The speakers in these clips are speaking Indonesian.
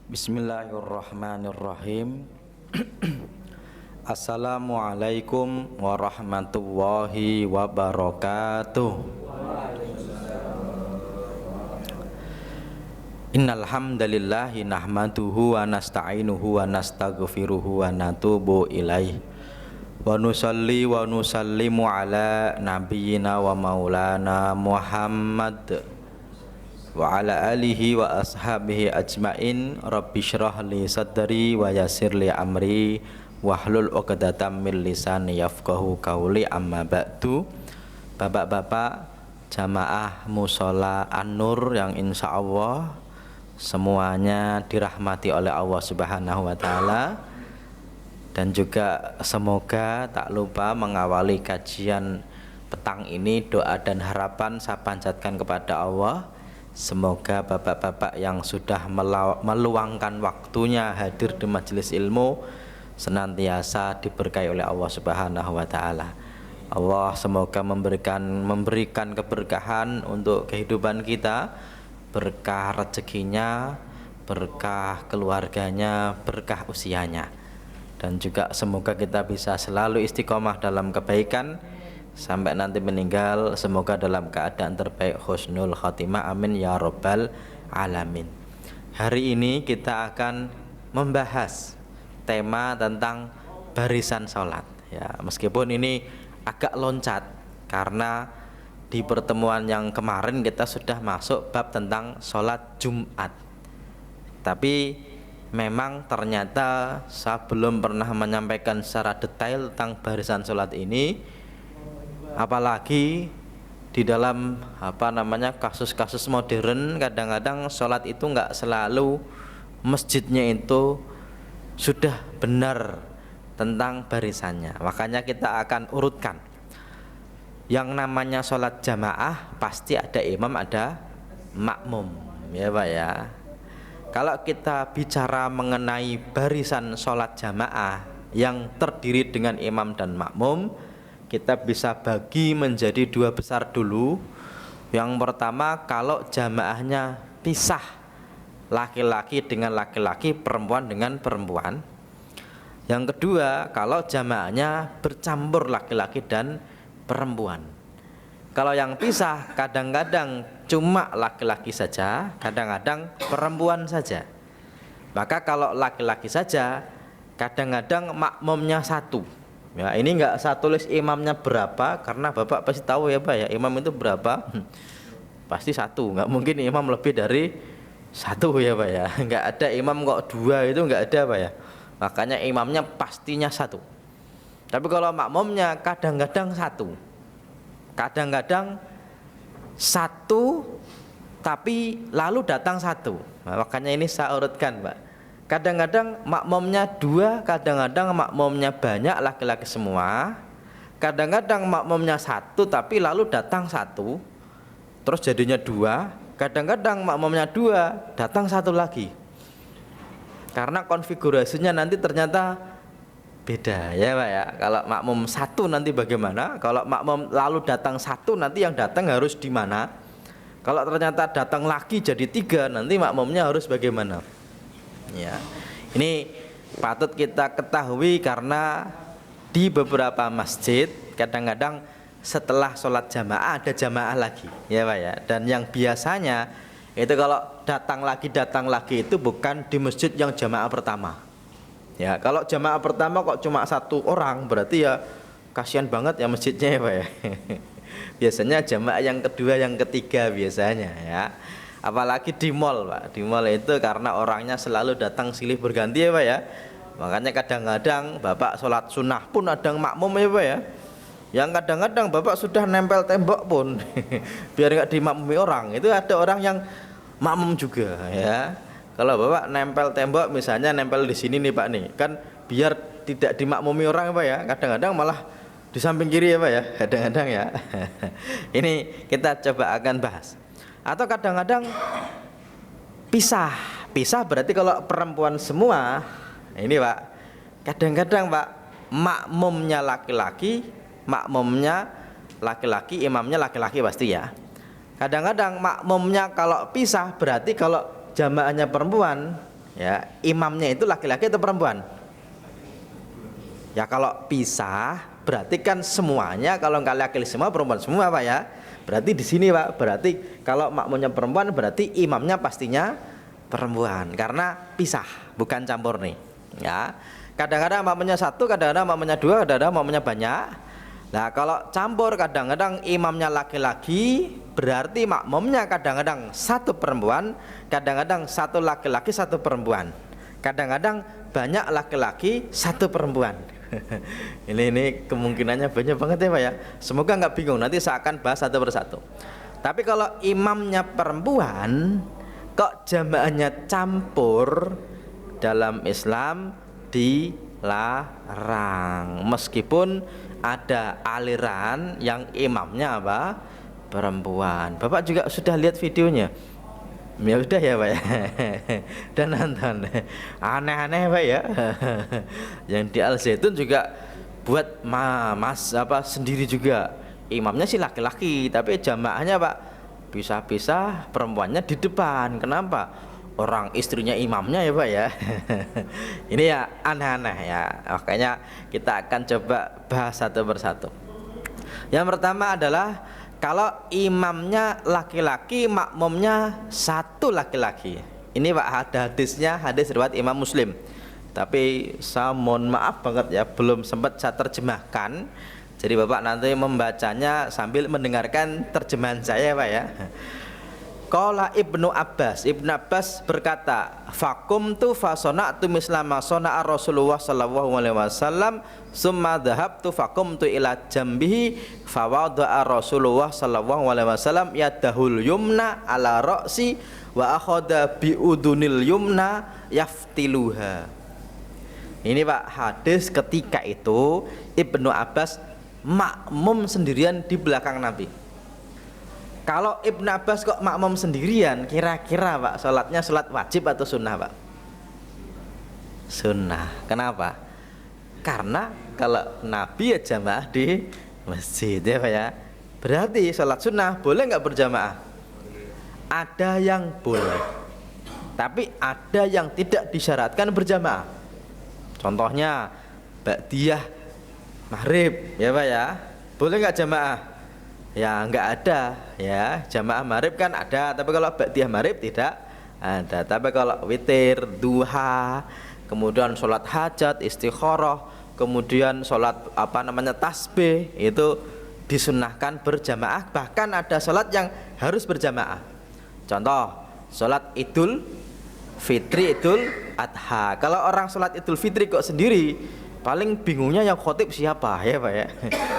Bismillahirrahmanirrahim. Assalamualaikum warahmatullahi wabarakatuh. Innal hamdalillahi nahmaduhu wa nasta'inuhu wa nastaghfiruhu wa natubu ilaih. Wa nusalli wa nusallimu ala nabiyyina wa maulana Muhammad wa ala alihi wa ashabihi ajmain. Rabbi syrah li sadri wa yassir li amri wahlul 'uqdatam min lisani yafqahu qauli. Amma ba'du. Bapak-bapak jamaah mushola An-Nur yang insyaallah semuanya dirahmati oleh Allah Subhanahu wa taala, dan juga semoga tak lupa mengawali kajian petang ini doa dan harapan saya panjatkan kepada Allah. Semoga bapak-bapak yang sudah meluangkan waktunya hadir di majelis ilmu senantiasa diberkahi oleh Allah Subhanahu wa taala. Allah semoga memberikan keberkahan untuk kehidupan kita, berkah rezekinya, berkah keluarganya, berkah usianya, dan juga semoga kita bisa selalu istiqomah dalam kebaikan sampai nanti meninggal, semoga dalam keadaan terbaik, husnul khotimah, amin ya rabbal alamin. Hari ini kita akan membahas tema tentang barisan sholat ya, meskipun ini agak loncat karena di pertemuan yang kemarin kita sudah masuk bab tentang sholat Jumat, tapi memang ternyata saya belum pernah menyampaikan secara detail tentang barisan sholat ini. Apalagi di dalam kasus-kasus modern, kadang-kadang sholat itu nggak selalu masjidnya itu sudah benar tentang barisannya. Makanya kita akan urutkan. Yang namanya sholat jamaah pasti ada imam, ada makmum, ya Pak ya. Kalau kita bicara mengenai barisan sholat jamaah yang terdiri dengan imam dan makmum, kita bisa bagi menjadi dua besar dulu. Yang pertama, kalau jamaahnya pisah, laki-laki dengan laki-laki, perempuan dengan perempuan. Yang kedua, kalau jamaahnya bercampur laki-laki dan perempuan. Kalau yang pisah, kadang-kadang cuma laki-laki saja, kadang-kadang perempuan saja. Maka kalau laki-laki saja, kadang-kadang makmumnya satu. Ya, ini enggak saya tulis imamnya berapa, karena Bapak pasti tahu ya Pak ya, imam itu berapa? Pasti satu, enggak mungkin imam lebih dari satu ya Pak ya. Enggak ada imam kok dua, itu enggak ada Pak ya. Makanya imamnya pastinya satu. Tapi kalau makmumnya kadang-kadang satu, kadang-kadang satu tapi lalu datang satu. Nah, makanya ini saya urutkan Pak. Kadang-kadang makmumnya dua, kadang-kadang makmumnya banyak laki-laki semua, kadang-kadang makmumnya satu tapi lalu datang satu, terus jadinya dua. Kadang-kadang makmumnya dua, datang satu lagi. Karena konfigurasinya nanti ternyata beda ya Pak ya. Kalau makmum satu nanti bagaimana? Kalau makmum lalu datang satu, nanti yang datang harus di mana? Kalau ternyata datang lagi jadi tiga, nanti makmumnya harus bagaimana? Ya, ini patut kita ketahui karena di beberapa masjid kadang-kadang setelah sholat jamaah ada jamaah lagi, ya Pak ya. Dan yang biasanya itu kalau datang lagi itu bukan di masjid yang jamaah pertama. Ya, kalau jamaah pertama kok cuma satu orang, berarti ya kasihan banget ya masjidnya ya Pak ya. Biasanya jamaah yang kedua, yang ketiga biasanya ya. Apalagi di mall Pak, di mall itu karena orangnya selalu datang silih berganti ya Pak ya. Makanya kadang-kadang Bapak sholat sunnah pun ada makmum ya Pak ya. Yang kadang-kadang Bapak sudah nempel tembok pun biar nggak dimakmumi orang, itu ada orang yang makmum juga ya. Kalau Bapak nempel tembok, misalnya nempel di sini nih Pak nih, kan biar tidak dimakmumi orang ya Pak ya. Kadang-kadang malah di samping kiri ya Pak ya, kadang-kadang ya. Ini kita coba akan bahas. Atau kadang-kadang pisah berarti kalau perempuan semua, ini Pak, kadang-kadang Pak makmumnya laki-laki, imamnya laki-laki pasti ya. Kadang-kadang makmumnya kalau pisah berarti kalau jamaahnya perempuan Ya, imamnya itu laki-laki atau perempuan? Ya kalau pisah berarti kan semuanya, kalau nggak laki-laki semua perempuan semua Pak ya. Berarti di sini Pak, berarti kalau makmumnya perempuan berarti imamnya pastinya perempuan karena pisah, bukan campur nih. Ya. Kadang-kadang makmumnya satu, kadang-kadang makmumnya dua, kadang-kadang makmumnya banyak. Nah, kalau campur kadang-kadang imamnya laki-laki, berarti makmumnya kadang-kadang satu perempuan, kadang-kadang satu laki-laki satu perempuan. Kadang-kadang banyak laki-laki satu perempuan. ini kemungkinannya banyak banget ya Pak ya. Semoga nggak bingung, nanti saya akan bahas satu persatu. Tapi kalau imamnya perempuan kok jamaahnya campur, dalam Islam dilarang, meskipun ada aliran yang imamnya apa? Perempuan. Bapak juga sudah lihat videonya? Ya udah ya Pak ya. Dan nonton aneh-aneh Pak ya. Yang di Al Zaitun juga buat mas apa sendiri juga, imamnya sih laki-laki tapi jamaahnya Pak pisah-pisah, perempuannya di depan. Kenapa? Orang istrinya imamnya ya Pak ya. Ini ya aneh-aneh ya. Makanya kita akan coba bahas satu persatu. Yang pertama adalah kalau imamnya laki-laki, makmumnya satu laki-laki. Ini Pak ada hadisnya, hadis riwayat Imam Muslim. Tapi saya mohon maaf banget ya, belum sempat saya terjemahkan. Jadi Bapak nanti membacanya sambil mendengarkan terjemahan saya Pak ya. Qala Ibnu Abbas berkata, "Faqumtu fa sana'tu misla ma sana'a Rasulullah sallallahu alaihi wasallam, summa dhahabtu faqumtu ila jambihi fa wada'a Rasulullah sallallahu alaihi wasallam yadahul yumna ala ra'si wa akhadha bi udunil yumna yaftiluha." Ini Pak hadis ketika itu Ibnu Abbas makmum sendirian di belakang Nabi. Kalau Ibnu Abbas kok makmum sendirian, kira-kira Pak sholatnya sholat wajib atau sunnah Pak? Sunnah. Kenapa? Karena kalau Nabi ya jamaah di masjid ya Pak ya. Berarti sholat sunnah boleh nggak berjamaah? Ada yang boleh, tapi ada yang tidak disyaratkan berjamaah. Contohnya ba'diyah maghrib ya Pak ya, boleh nggak jamaah? Ya nggak ada ya, jamaah maghrib kan ada, tapi kalau ba'diyah maghrib tidak ada. Tapi kalau witir, duha, kemudian sholat hajat, istikharah, kemudian sholat tasbih, itu disunnahkan berjamaah. Bahkan ada sholat yang harus berjamaah. Contoh sholat Idul Fitri, Idul Adha. Kalau orang sholat Idul Fitri kok sendiri, paling bingungnya yang khotib siapa ya Pak ya.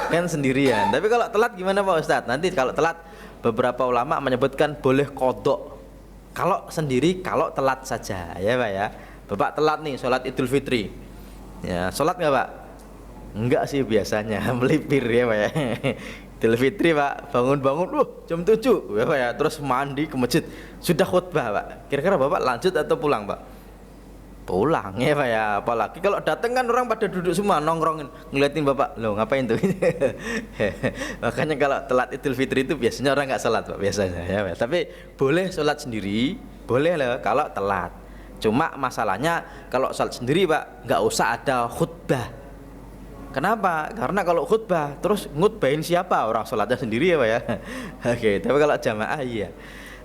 Kan sendirian. Tapi kalau telat gimana Pak Ustadz? Nanti kalau telat beberapa ulama menyebutkan boleh kodok. Kalau sendiri, kalau telat saja ya Pak ya. Bapak telat nih sholat Idul Fitri, ya sholat nggak Pak? Enggak sih biasanya, melipir ya Pak ya. Idul Fitri Pak, bangun-bangun jam 7 ya Pak ya, terus mandi ke masjid, sudah khutbah Pak. Kira-kira Bapak lanjut atau pulang Pak? Pulang ya Pak ya. Apalagi kalau datang kan orang pada duduk semua nongkrongin, ngeliatin Bapak, loh ngapain tuh? Makanya kalau telat Idul Fitri itu biasanya orang nggak sholat Pak biasanya ya Pak. Tapi boleh sholat sendiri, boleh loh kalau telat. Cuma masalahnya kalau sholat sendiri Pak nggak usah ada khutbah. Kenapa? Karena kalau khutbah terus ngutbahin siapa? Orang sholatnya sendiri ya Pak ya. Oke, tapi kalau jamaah iya.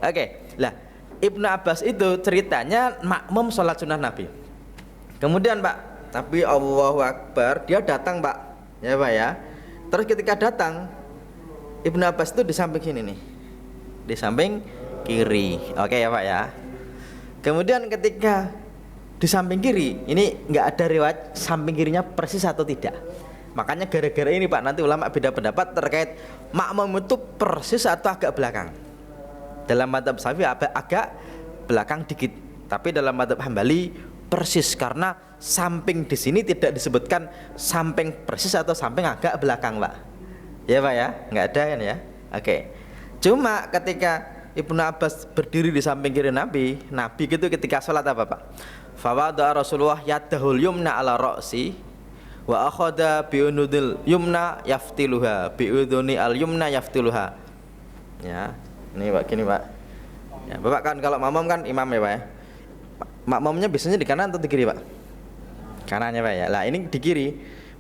Oke, lah Ibnu Abbas itu ceritanya makmum sholat sunnah Nabi. Kemudian Pak, tapi Allahu Akbar, dia datang Pak, ya Pak ya. Terus ketika datang, Ibnu Abbas itu di samping sini nih, di samping kiri, oke ya Pak ya. Kemudian ketika di samping kiri, ini nggak ada riwayat samping kirinya persis atau tidak. Makanya gara-gara ini Pak, nanti ulama beda pendapat terkait makmum itu persis atau agak belakang. Dalam mazhab Syafi'i agak belakang dikit, tapi dalam mazhab Hambali persis, karena samping di sini tidak disebutkan samping persis atau samping agak belakang Pak. Ya Pak ya, nggak ada kan ya. Oke. Cuma ketika Ibnu Abbas berdiri di samping kiri Nabi gitu ketika sholat apa Pak? Fawada Rasulullah yadahul yumna ala ra'si wa akhadha bi'udunil yumna yaftiluha bi'uduni al yumna yaftiluha. Ya. Ini Pak, gini Pak ya, Bapak kan kalau makmum kan imam ya Pak ya. makmumnya biasanya di kanan atau di kiri Pak? Kanannya Pak ya. Lah ini di kiri.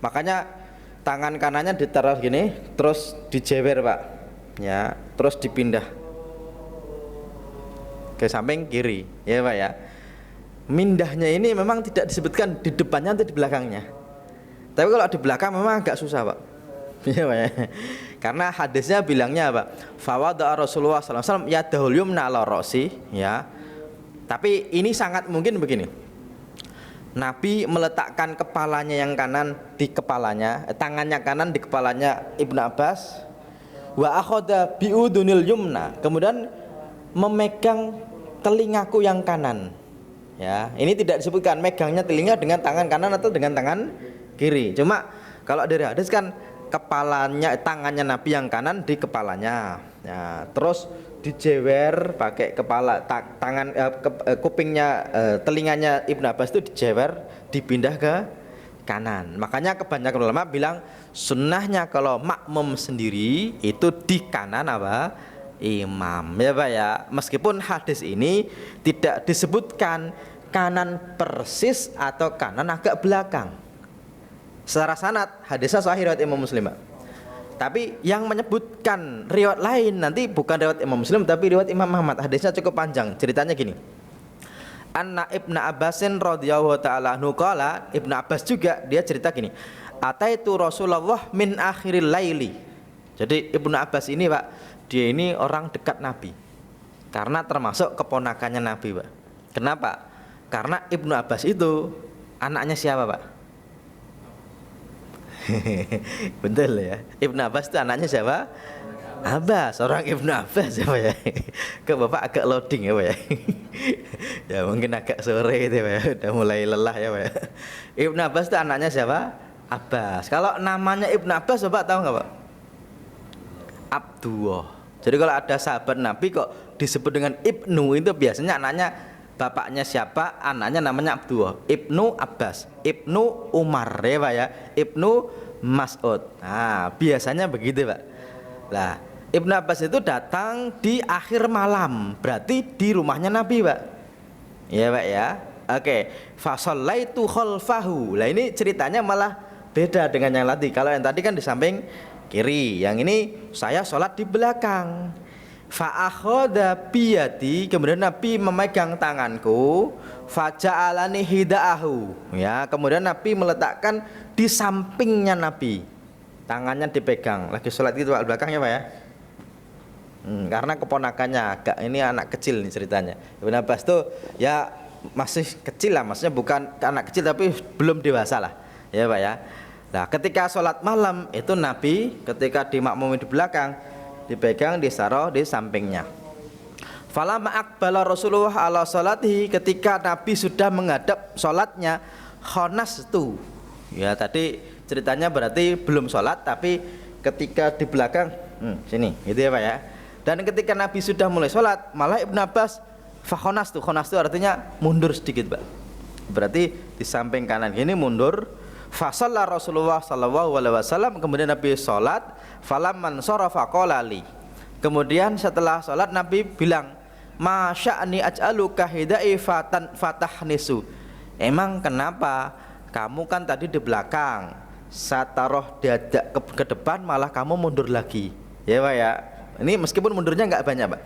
Makanya tangan kanannya ditaruh gini, terus dijewer Pak. Ya, terus dipindah ke samping kiri, ya Pak ya. Mindahnya ini memang tidak disebutkan di depannya atau di belakangnya. Tapi kalau di belakang memang agak susah Pak. Ya Pak ya. Karena hadisnya bilangnya apa? Fawada Rasulullah sallallahu alaihi wasallam yadahul yumna ala ra'si, ya. Tapi ini sangat mungkin begini. Nabi meletakkan kepalanya yang kanan di kepalanya, tangannya kanan di kepalanya Ibnu Abbas. Wa akhadha biudunil yumna, kemudian memegang telingaku yang kanan. Ya, ini tidak disebutkan megangnya telinga dengan tangan kanan atau dengan tangan kiri. Cuma kalau dari hadis kan kepalanya, tangannya Nabi yang kanan di kepalanya. Ya, terus dijewer pakai kepala tangan kupingnya telinganya Ibnu Abbas itu dijewer dipindah ke kanan. Makanya kebanyakan ulama bilang sunnahnya kalau makmum sendiri itu di kanan apa? Imam, ya Pak ya. Meskipun hadis ini tidak disebutkan kanan persis atau kanan agak belakang. Secara sanad hadisnya sahih riwayat Imam Muslim Pak. Tapi yang menyebutkan riwayat lain nanti bukan riwayat Imam Muslim tapi riwayat Imam Ahmad. Hadisnya cukup panjang. Ceritanya gini. Anna Ibnu Abbasin radhiyallahu taala anhu qala, Ibnu Abbas juga dia cerita gini. Ataitu Rasulullah min akhiril laili. Jadi Ibnu Abbas ini Pak, dia ini orang dekat Nabi. Karena termasuk keponakannya Nabi Pak. Kenapa? Karena Ibnu Abbas itu anaknya siapa Pak? Betul ya. Ibnu Abbas itu anaknya siapa? Abbas, orang Ibnu Abbas ya Pak ya. Ke Bapak agak loading ya Pak ya. Ya mungkin agak sore itu Pak ya. Udah mulai lelah ya Pak ya. Ibnu Abbas itu anaknya siapa? Abbas. Kalau namanya Ibnu Abbas Bapak tahu nggak Pak? Abdullah. Jadi kalau ada sahabat Nabi kok disebut dengan Ibnu, itu biasanya anaknya, bapaknya siapa, anaknya namanya Abdullah. Ibnu Abbas, Ibnu Umar ya Pak ya, Ibnu Mas'ud. Nah biasanya begitu Pak. Lah Ibnu Abbas itu datang di akhir malam, berarti di rumahnya Nabi Pak. Ya Pak ya. Oke, fasallaitu khalfahu. Lah ini ceritanya malah beda dengan yang tadi. Kalau yang tadi kan di samping kiri, yang ini saya sholat di belakang. Fa'akhoda biyadi, kemudian Nabi memegang tanganku. Faja'alani hida'ahu, ya, kemudian Nabi meletakkan di sampingnya Nabi, tangannya dipegang, lagi sholat itu Pak, belakang ya Pak ya. Karena keponakannya agak, ini anak kecil nih ceritanya. Ibnu Abbas tuh ya masih kecil lah, maksudnya bukan anak kecil tapi belum dewasa lah, ya Pak ya. Nah ketika sholat malam itu Nabi ketika dimakmumi di belakang, dipegang, disaroh di sampingnya. Falamma aqbala Rasulullah ala sholatihi, ketika Nabi sudah menghadap sholatnya, khonastu. Ya tadi ceritanya berarti belum sholat tapi ketika di belakang, sini gitu ya Pak ya. Dan ketika Nabi sudah mulai sholat, malah Ibnu Abbas fakhonastu, khonastu artinya mundur sedikit Pak. Berarti di samping kanan ini mundur. Fasalla Rasulullah sallallahu alaihi wasallam, kemudian Nabi sholat. Falamman sharafa qala li, kemudian setelah sholat Nabi bilang, masya'ni aj'aluka hidai fatahnisu, emang kenapa kamu kan tadi di belakang, saya taruh dada ke depan malah kamu mundur lagi, ya Pak ya. Ini meskipun mundurnya nggak banyak Pak.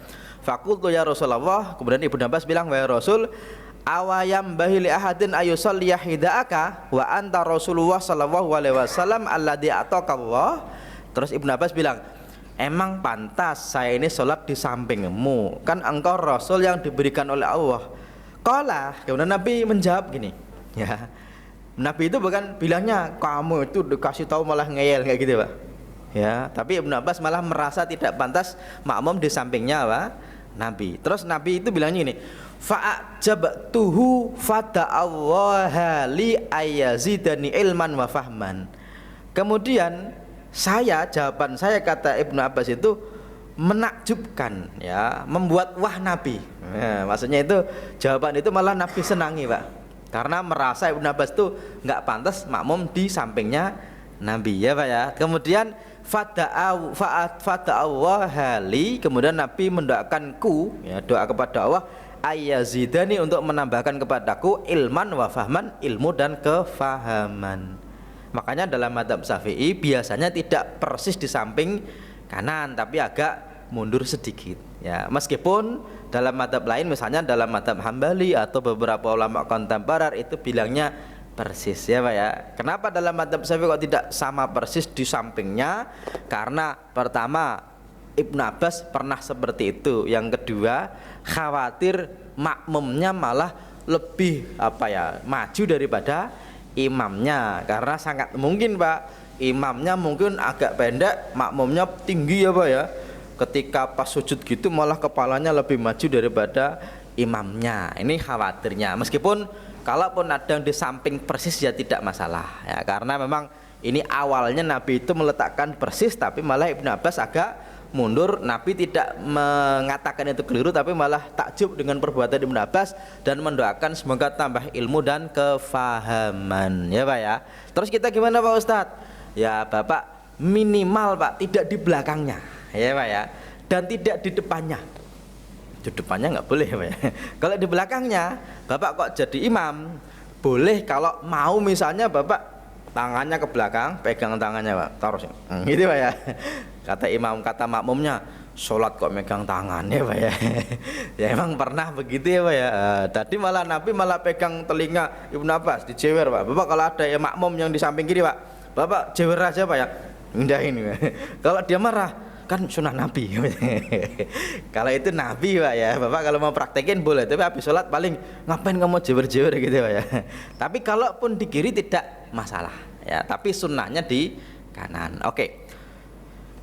Fakultu ya Rasulullah, kemudian Ibnu Abbas bilang, wahai Rasul, awayam bahili ahadin ayusalliya hida'aka wa anta Rasulullah sallallahu alaihi wasallam alladzi ataqallah. Terus Ibnu Abbas bilang, emang pantas saya ini sholat di sampingmu, kan engkau Rasul yang diberikan oleh Allah. Qala, kemudian Nabi menjawab gini, ya. Nabi itu bukan bilangnya kamu itu dikasih tahu malah ngeyel kayak gitu Pak. Ya, tapi Ibnu Abbas malah merasa tidak pantas makmum di sampingnya apa? Nabi. Terus Nabi itu bilangnya gini, fa'ajabtuhu fata'allaha li ayyazidani ilman wa fahman. Kemudian jawaban saya kata Ibnu Abbas itu menakjubkan, ya, membuat wah Nabi. Ya, maksudnya itu jawaban itu malah Nabi senangi Pak, karena merasa Ibnu Abbas itu nggak pantas makmum di sampingnya Nabi, ya Pak ya. Kemudian fata'awwahali, kemudian Nabi mendoakanku, ya, doa kepada Allah, ayyazidani untuk menambahkan kepadaku ilman wa fahman, ilmu dan kefahaman. Makanya dalam mazhab Syafi'i biasanya tidak persis di samping kanan tapi agak mundur sedikit ya. Meskipun dalam mazhab lain misalnya dalam mazhab Hambali atau beberapa ulama kontemporer itu bilangnya persis ya Pak ya. Kenapa dalam mazhab Syafi'i kok tidak sama persis di sampingnya? Karena pertama Ibnu Abbas pernah seperti itu. Yang kedua khawatir makmumnya malah lebih maju daripada imamnya, karena sangat mungkin Pak imamnya mungkin agak pendek, makmumnya tinggi ya Pak ya. Ketika pas sujud gitu malah kepalanya lebih maju daripada imamnya. Ini khawatirnya. Meskipun kalaupun ada yang di samping persis ya tidak masalah ya, karena memang ini awalnya Nabi itu meletakkan persis, tapi malah Ibnu Abbas agak mundur. Nabi tidak mengatakan itu keliru, tapi malah takjub dengan perbuatan Ibnu Abbas dan mendoakan semoga tambah ilmu dan kefahaman ya Pak ya. Terus kita gimana Pak Ustadz? Ya Bapak minimal Pak tidak di belakangnya ya Pak ya, dan tidak di depannya. Di depannya nggak boleh Pak ya. Kalau di belakangnya Bapak kok jadi imam, boleh kalau mau misalnya Bapak tangannya ke belakang, pegang tangannya Pak, taruh sini gitu Pak ya. Kata imam, kata makmumnya, sholat kok megang tangan ya Pak ya. Ya emang pernah begitu ya Pak ya. Tadi malah Nabi malah pegang telinga Ibnu Abbas, dijewer Pak. Bapak kalau ada ya makmum yang di samping kiri Pak, Bapak jewer aja Pak ya, indahin Pak. Kalau dia marah kan sunnah Nabi. Kalau itu Nabi Pak ya, Bapak kalau mau praktekin boleh, tapi habis sholat paling ngapain kamu jewer-jewer gitu Pak ya. Tapi kalaupun di kiri tidak masalah ya, tapi sunnahnya di kanan. Oke.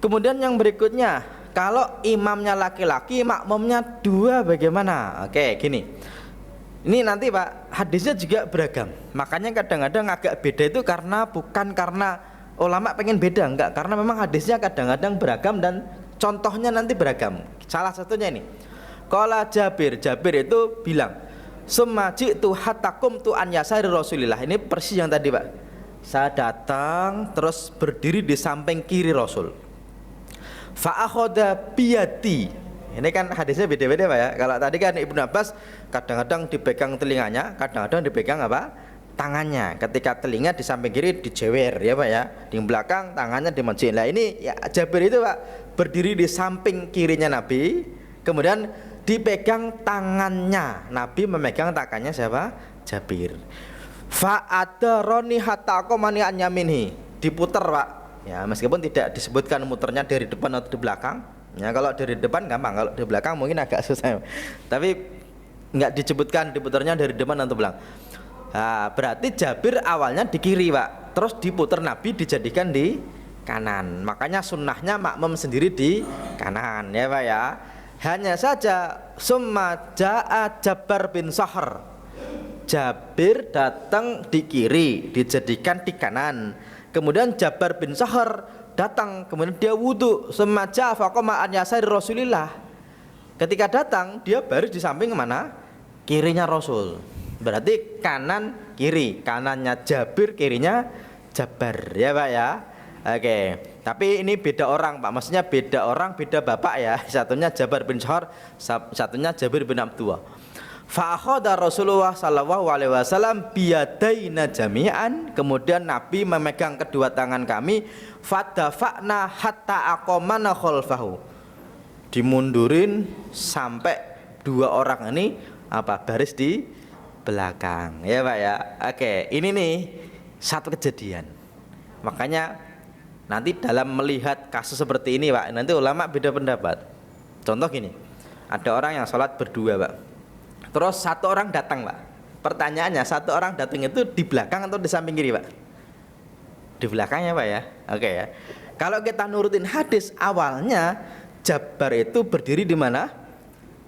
Kemudian yang berikutnya, kalau imamnya laki-laki, makmumnya dua bagaimana? Oke, gini. Ini nanti Pak, hadisnya juga beragam. Makanya kadang-kadang agak beda itu karena bukan karena ulama pengen beda, enggak, karena memang hadisnya kadang-kadang beragam dan contohnya nanti beragam. Salah satunya ini. Qala Jabir itu bilang, "Summa ji'tu hattakum tu an yasari Rasulillah." Ini persis yang tadi Pak. Saya datang terus berdiri di samping kiri Rasul. Fa'akhoda biyati. Ini kan hadisnya beda-beda Pak ya. Kalau tadi kan Ibnu Abbas kadang-kadang dipegang telinganya, kadang-kadang dipegang apa? Tangannya. Ketika telinga di samping kiri dijewer ya Pak ya. Di belakang tangannya dimajuin. Nah ini ya Jabir itu Pak berdiri di samping kirinya Nabi, kemudian dipegang tangannya. Nabi memegang tangannya siapa? Jabir. Fa'adaroni hatta qamani an yaminhi. Diputar Pak. Ya, meskipun tidak disebutkan muternya dari depan atau di belakang. Ya, kalau dari depan gampang, kalau di belakang mungkin agak susah. Tapi nggak disebutkan diputarnya dari depan atau belakang. Nah, berarti Jabir awalnya di kiri Pak, terus diputar Nabi dijadikan di kanan. Makanya sunnahnya makmum sendiri di kanan ya Pak ya. Hanya saja summa ja'a Jabbar bin Sahr. Jabir datang di kiri, dijadikan di kanan. Kemudian Jabbar bin Sahr datang, kemudian dia wudhu. Semaja faqama an yasari Rasulillah. Ketika datang, dia baris di samping mana? Kirinya Rasul. Berarti kanan kiri, kanannya Jabir, kirinya Jabbar ya Pak ya. Oke. Tapi ini beda orang Pak, maksudnya beda orang, beda bapak ya. Satunya Jabbar bin Sahr, satunya Jabir bin Abdullah. Fa'akhoda Rasulullah sallallahu alaihi wasallam biyadaina jami'an. Kemudian Nabi memegang kedua tangan kami. Fadafa'na hatta aqamana khalfahu. Dimundurin sampai dua orang ini baris di belakang ya Pak ya. Oke, ini nih satu kejadian. Makanya nanti dalam melihat kasus seperti ini Pak, nanti ulama beda pendapat. Contoh gini, ada orang yang sholat berdua Pak, terus satu orang datang Pak. Pertanyaannya, satu orang datang itu di belakang atau di samping kiri Pak? Di belakangnya Pak ya. Oke ya. Kalau kita nurutin hadis, awalnya Jabbar itu berdiri di mana?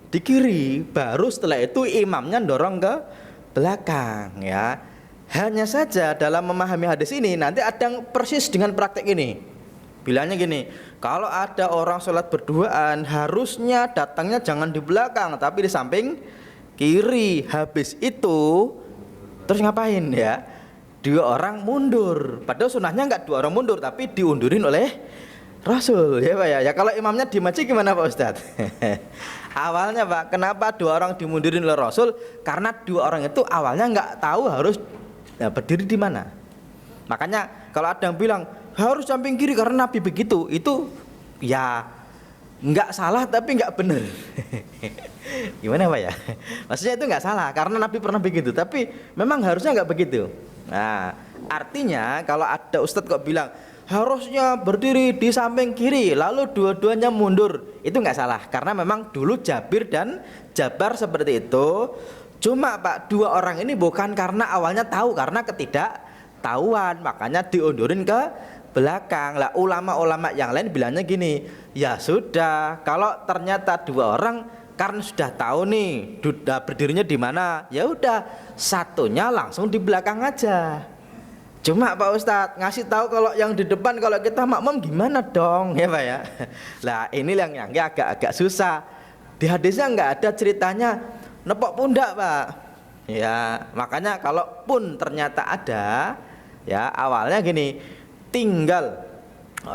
Di kiri. Baru setelah itu imamnya dorong ke belakang ya. Hanya saja dalam memahami hadis ini nanti ada yang persis dengan praktek ini. Bilangnya gini, kalau ada orang sholat berduaan harusnya datangnya jangan di belakang tapi di samping kiri. Habis itu terus ngapain ya? Dua orang mundur. Padahal sunahnya enggak dua orang mundur, tapi diundurin oleh Rasul ya Pak ya. Ya kalau imamnya dimaji gimana Pak Ustadz? Awalnya Pak, kenapa dua orang dimundurin oleh Rasul? Karena dua orang itu awalnya nggak tahu harus berdiri di mana. Makanya kalau ada yang bilang harus samping kiri karena Nabi begitu, itu ya nggak salah tapi nggak benar. Gimana Pak ya? Maksudnya itu nggak salah karena Nabi pernah begitu, tapi memang harusnya nggak begitu. Nah, artinya kalau ada ustadz kok bilang harusnya berdiri di samping kiri lalu dua-duanya mundur, itu nggak salah karena memang dulu Jabir dan Jabar seperti itu. Cuma Pak, dua orang ini bukan karena awalnya tahu, karena ketidaktahuan makanya diundurin ke belakang. Lah ulama-ulama yang lain bilangnya gini, ya sudah kalau ternyata dua orang karena sudah tahu nih berdirinya di mana, ya udah satunya langsung di belakang aja. Cuma Pak Ustadz ngasih tahu kalau yang di depan kalau kita makmum gimana dong ya Pak ya. Lah ini yang agak susah. Di hadisnya nggak ada ceritanya nepok pundak Pak. Ya makanya kalaupun ternyata ada, ya awalnya gini, tinggal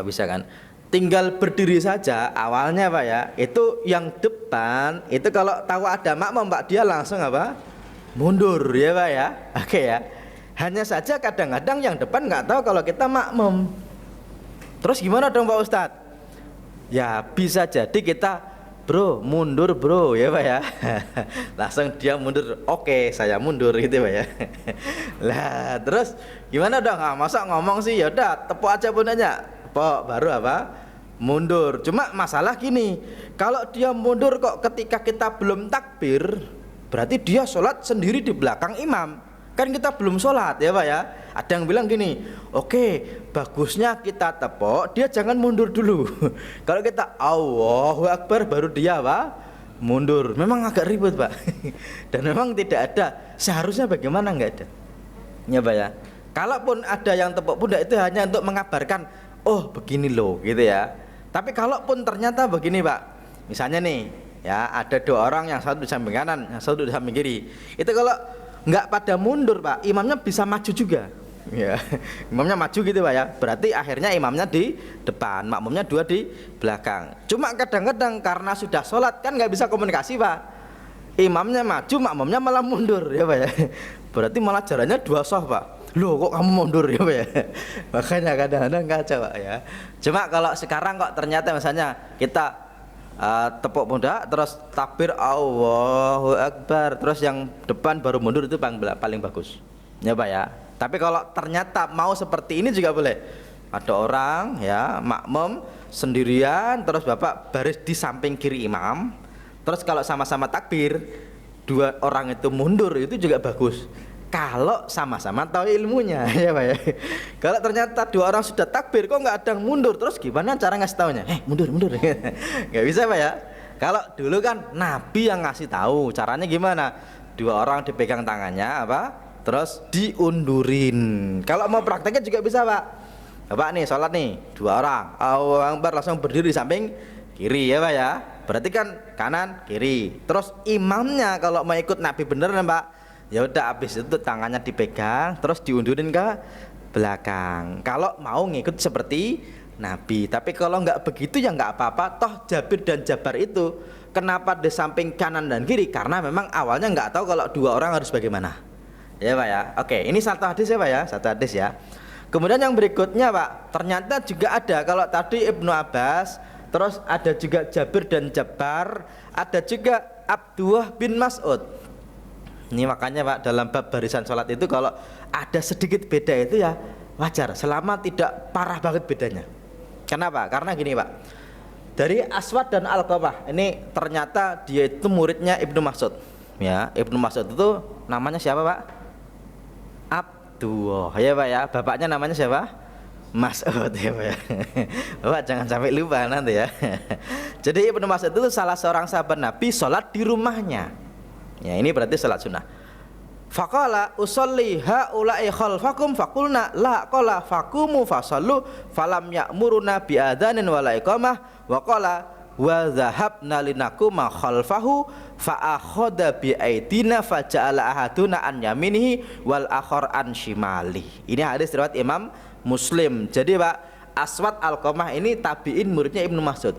bisa kan, tinggal berdiri saja awalnya Pak ya. Itu yang depan itu kalau tahu ada makmum Pak, dia langsung apa? Mundur ya Pak ya. Oke ya. Hanya saja kadang-kadang yang depan nggak tahu kalau kita makmum. Terus gimana dong Pak Ustadz? Ya bisa jadi kita bro mundur bro ya Pak ya. Langsung dia mundur, oke saya mundur gitu Pak ya. Lah terus gimana dong? Masa ngomong sih ya udah tepuk aja pundaknya, tepuk baru apa? Mundur. Cuma masalah gini, kalau dia mundur kok ketika kita belum takbir, berarti dia sholat sendiri di belakang imam. Kan kita belum sholat ya Pak ya. Ada yang bilang gini, oke, bagusnya kita tepuk, dia jangan mundur dulu. Kalau kita Allahu Akbar baru dia apa? Mundur. Memang agak ribet Pak. Dan memang tidak ada. Seharusnya bagaimana nggak ada. Ya Pak ya. Kalaupun ada yang tepuk pundak itu hanya untuk mengabarkan, oh begini loh gitu ya. Tapi kalaupun ternyata begini Pak, misalnya nih ya ada dua orang, yang satu di samping kanan, yang satu di samping kiri. Itu kalau nggak pada mundur Pak, imamnya bisa maju juga ya. Imamnya maju gitu Pak ya, berarti akhirnya imamnya di depan, makmumnya dua di belakang. Cuma kadang-kadang karena sudah sholat kan nggak bisa komunikasi Pak, imamnya maju, makmumnya malah mundur ya Pak ya. Berarti malah jalannya dua sof Pak. Loh kok kamu mundur ya Pak ya. Makanya kadang-kadang kacau Pak ya. Cuma kalau sekarang kok ternyata misalnya kita tepuk pundak terus takbir Allahu Akbar, terus yang depan baru mundur, itu paling bagus ya Pak ya. Tapi kalau ternyata mau seperti ini juga boleh. Ada orang ya makmum sendirian, terus Bapak baris di samping kiri imam, terus kalau sama-sama takbir dua orang itu mundur, itu juga bagus kalau sama-sama tahu ilmunya ya Pak ya. Kalau ternyata dua orang sudah takbir kok nggak ada yang mundur, terus gimana cara ngasih taunya? Mundur nggak bisa Pak ya. Kalau dulu kan Nabi yang ngasih tahu caranya gimana, dua orang dipegang tangannya apa, terus diundurin. Kalau mau prakteknya juga bisa Pak. Bapak nih sholat nih, dua orang Allahu Akbar langsung berdiri di samping kiri ya Pak ya. Berarti kan kanan kiri. Terus imamnya kalau mau ikut Nabi beneran Pak, ya udah habis itu tangannya dipegang terus diundurin ke belakang kalau mau ngikut seperti Nabi. Tapi kalau nggak begitu ya nggak apa-apa. Toh Jabir dan Jabar itu kenapa di samping kanan dan kiri? Karena memang awalnya nggak tahu kalau dua orang harus bagaimana ya Pak ya. Oke, ini satu hadis ya Pak ya, satu hadis ya. Kemudian yang berikutnya Pak, ternyata juga ada, kalau tadi Ibnu Abbas, terus ada juga Jabir dan Jabar, ada juga Abdullah bin Mas'ud. Ini makanya Pak, dalam bab barisan sholat itu kalau ada sedikit beda itu ya wajar, selama tidak parah banget bedanya. Kenapa? Karena gini Pak, dari Aswad dan Alqamah ini ternyata dia itu muridnya Ibnu Mas'ud ya. Ibnu Mas'ud itu namanya siapa Pak? Abdullah ya Pak ya. Bapaknya namanya siapa? Mas'ud ya Pak ya. Bapak jangan sampai lupa nanti ya. Jadi Ibnu Mas'ud itu salah seorang sahabat Nabi, sholat di rumahnya. Ya ini berarti salat sunnah. Faqala usolli haula'i khalfakum faqulna la qala faqumu fasallu falam ya'muruna bi adanin wala iqamah wa qala wa dhahabna linakuma khalfahu fa akhadha bi aidina fa ja'ala ahaduna an yaminihi wal akhar an shimali. Ini hadis riwayat Imam Muslim. Jadi Pak, Aswad Alqamah ini tabi'in muridnya Ibnu Mas'ud.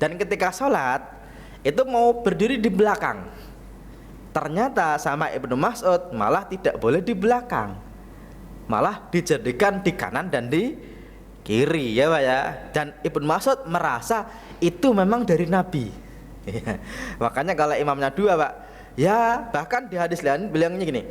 Dan ketika sholat itu mau berdiri di belakang. Ternyata sama Ibnu Mas'ud malah tidak boleh di belakang, malah dijadikan di kanan dan di kiri, ya Pak ya. Dan Ibnu Mas'ud merasa itu memang dari Nabi. Makanya kalau imamnya dua Pak, ya bahkan di hadis lain bilangnya gini,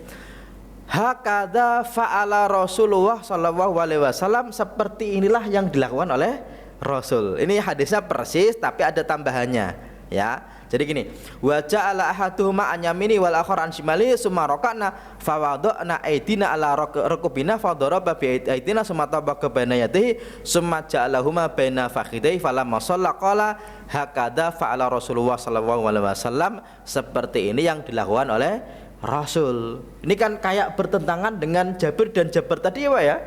hakadza fa'ala Rasulullah sallallahu alaihi wasallam, seperti inilah yang dilakukan oleh Rasul. Ini hadisnya persis tapi ada tambahannya, ya. Jadi gini, wa ja'ala ahaduhuma an yamini wal akhar an shimali summa raka'na fa wada'na aydina ala rukubina fa daraba bi aydina summa tabaqa baina yadihi summa ja'alahuma baina fakhidai falamma shalla qala hakadza fa'ala Rasulullah sallallahu alaihi wasallam, seperti ini yang dilakukan oleh Rasul. Ini kan kayak bertentangan dengan Jabir dan Jabar tadi, ya Pak ya.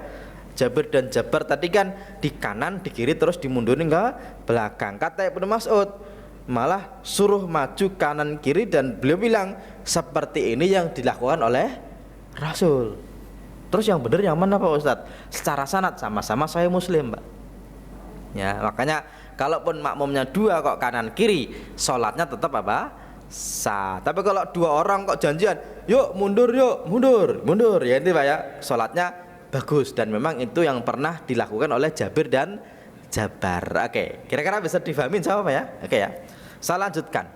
Jabir dan Jabar tadi kan di kanan, di kiri, terus dimundurin ke belakang. Kata Ibnu Mas'ud malah suruh maju kanan kiri, dan beliau bilang seperti ini yang dilakukan oleh Rasul. Terus yang benar yang mana Pak Ustadz? Secara sanad sama-sama Sahih Muslim Pak. Ya makanya kalaupun makmumnya dua kok kanan kiri, sholatnya tetap apa? Sah. Tapi kalau dua orang kok janjian, yuk mundur, ya itu Pak ya, sholatnya bagus. Dan memang itu yang pernah dilakukan oleh Jabir dan Jabar. Oke, kira-kira bisa difahami sama Pak ya? Oke ya. Saya lanjutkan.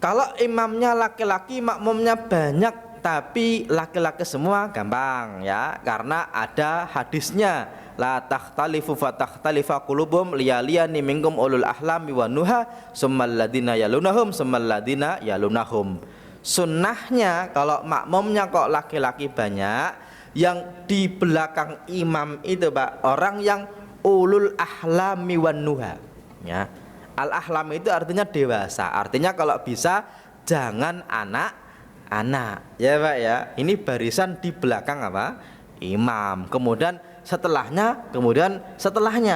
Kalau imamnya laki-laki, makmumnya banyak tapi laki-laki semua, gampang ya, karena ada hadisnya la takhtalifu fa takhtalifa qulubum liyaliyani minkum ulul ahlami wan nuha summal ladina yalunahum summal ladina yalunahum. Sunnahnya kalau makmumnya kok laki-laki banyak, yang di belakang imam itu Pak orang yang ulul ahlami wan nuha, ya. Al ahlam itu artinya dewasa, artinya kalau bisa jangan anak-anak, ya Pak ya. Ini barisan di belakang apa? Imam. Kemudian setelahnya.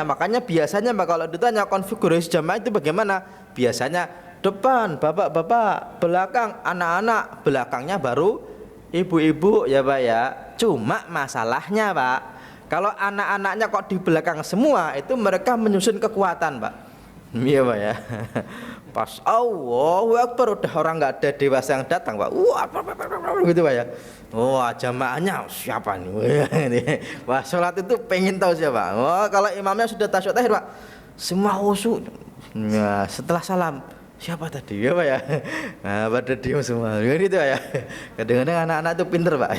Makanya biasanya Pak kalau ditanya konfigurasi jamaah itu bagaimana? Biasanya depan bapak-bapak, belakang anak-anak, belakangnya baru ibu-ibu, ya Pak ya. Cuma masalahnya Pak, kalau anak-anaknya kok di belakang semua, itu mereka menyusun kekuatan Pak. Iya Pak ya. Pas Allahu Akbar udah orang nggak ada dewasa yang datang Pak. Wah gitu Pak ya. Wah jamaahnya siapa nih? Wah sholat itu pengen tahu siapa. Wah kalau imamnya sudah tasyahud akhir Pak, semua khusyuk. Nah, setelah salam siapa tadi ya Pak ya? Nah, pada diam semua. Gitu Pak ya. Kadang-kadang anak-anak itu pinter Pak.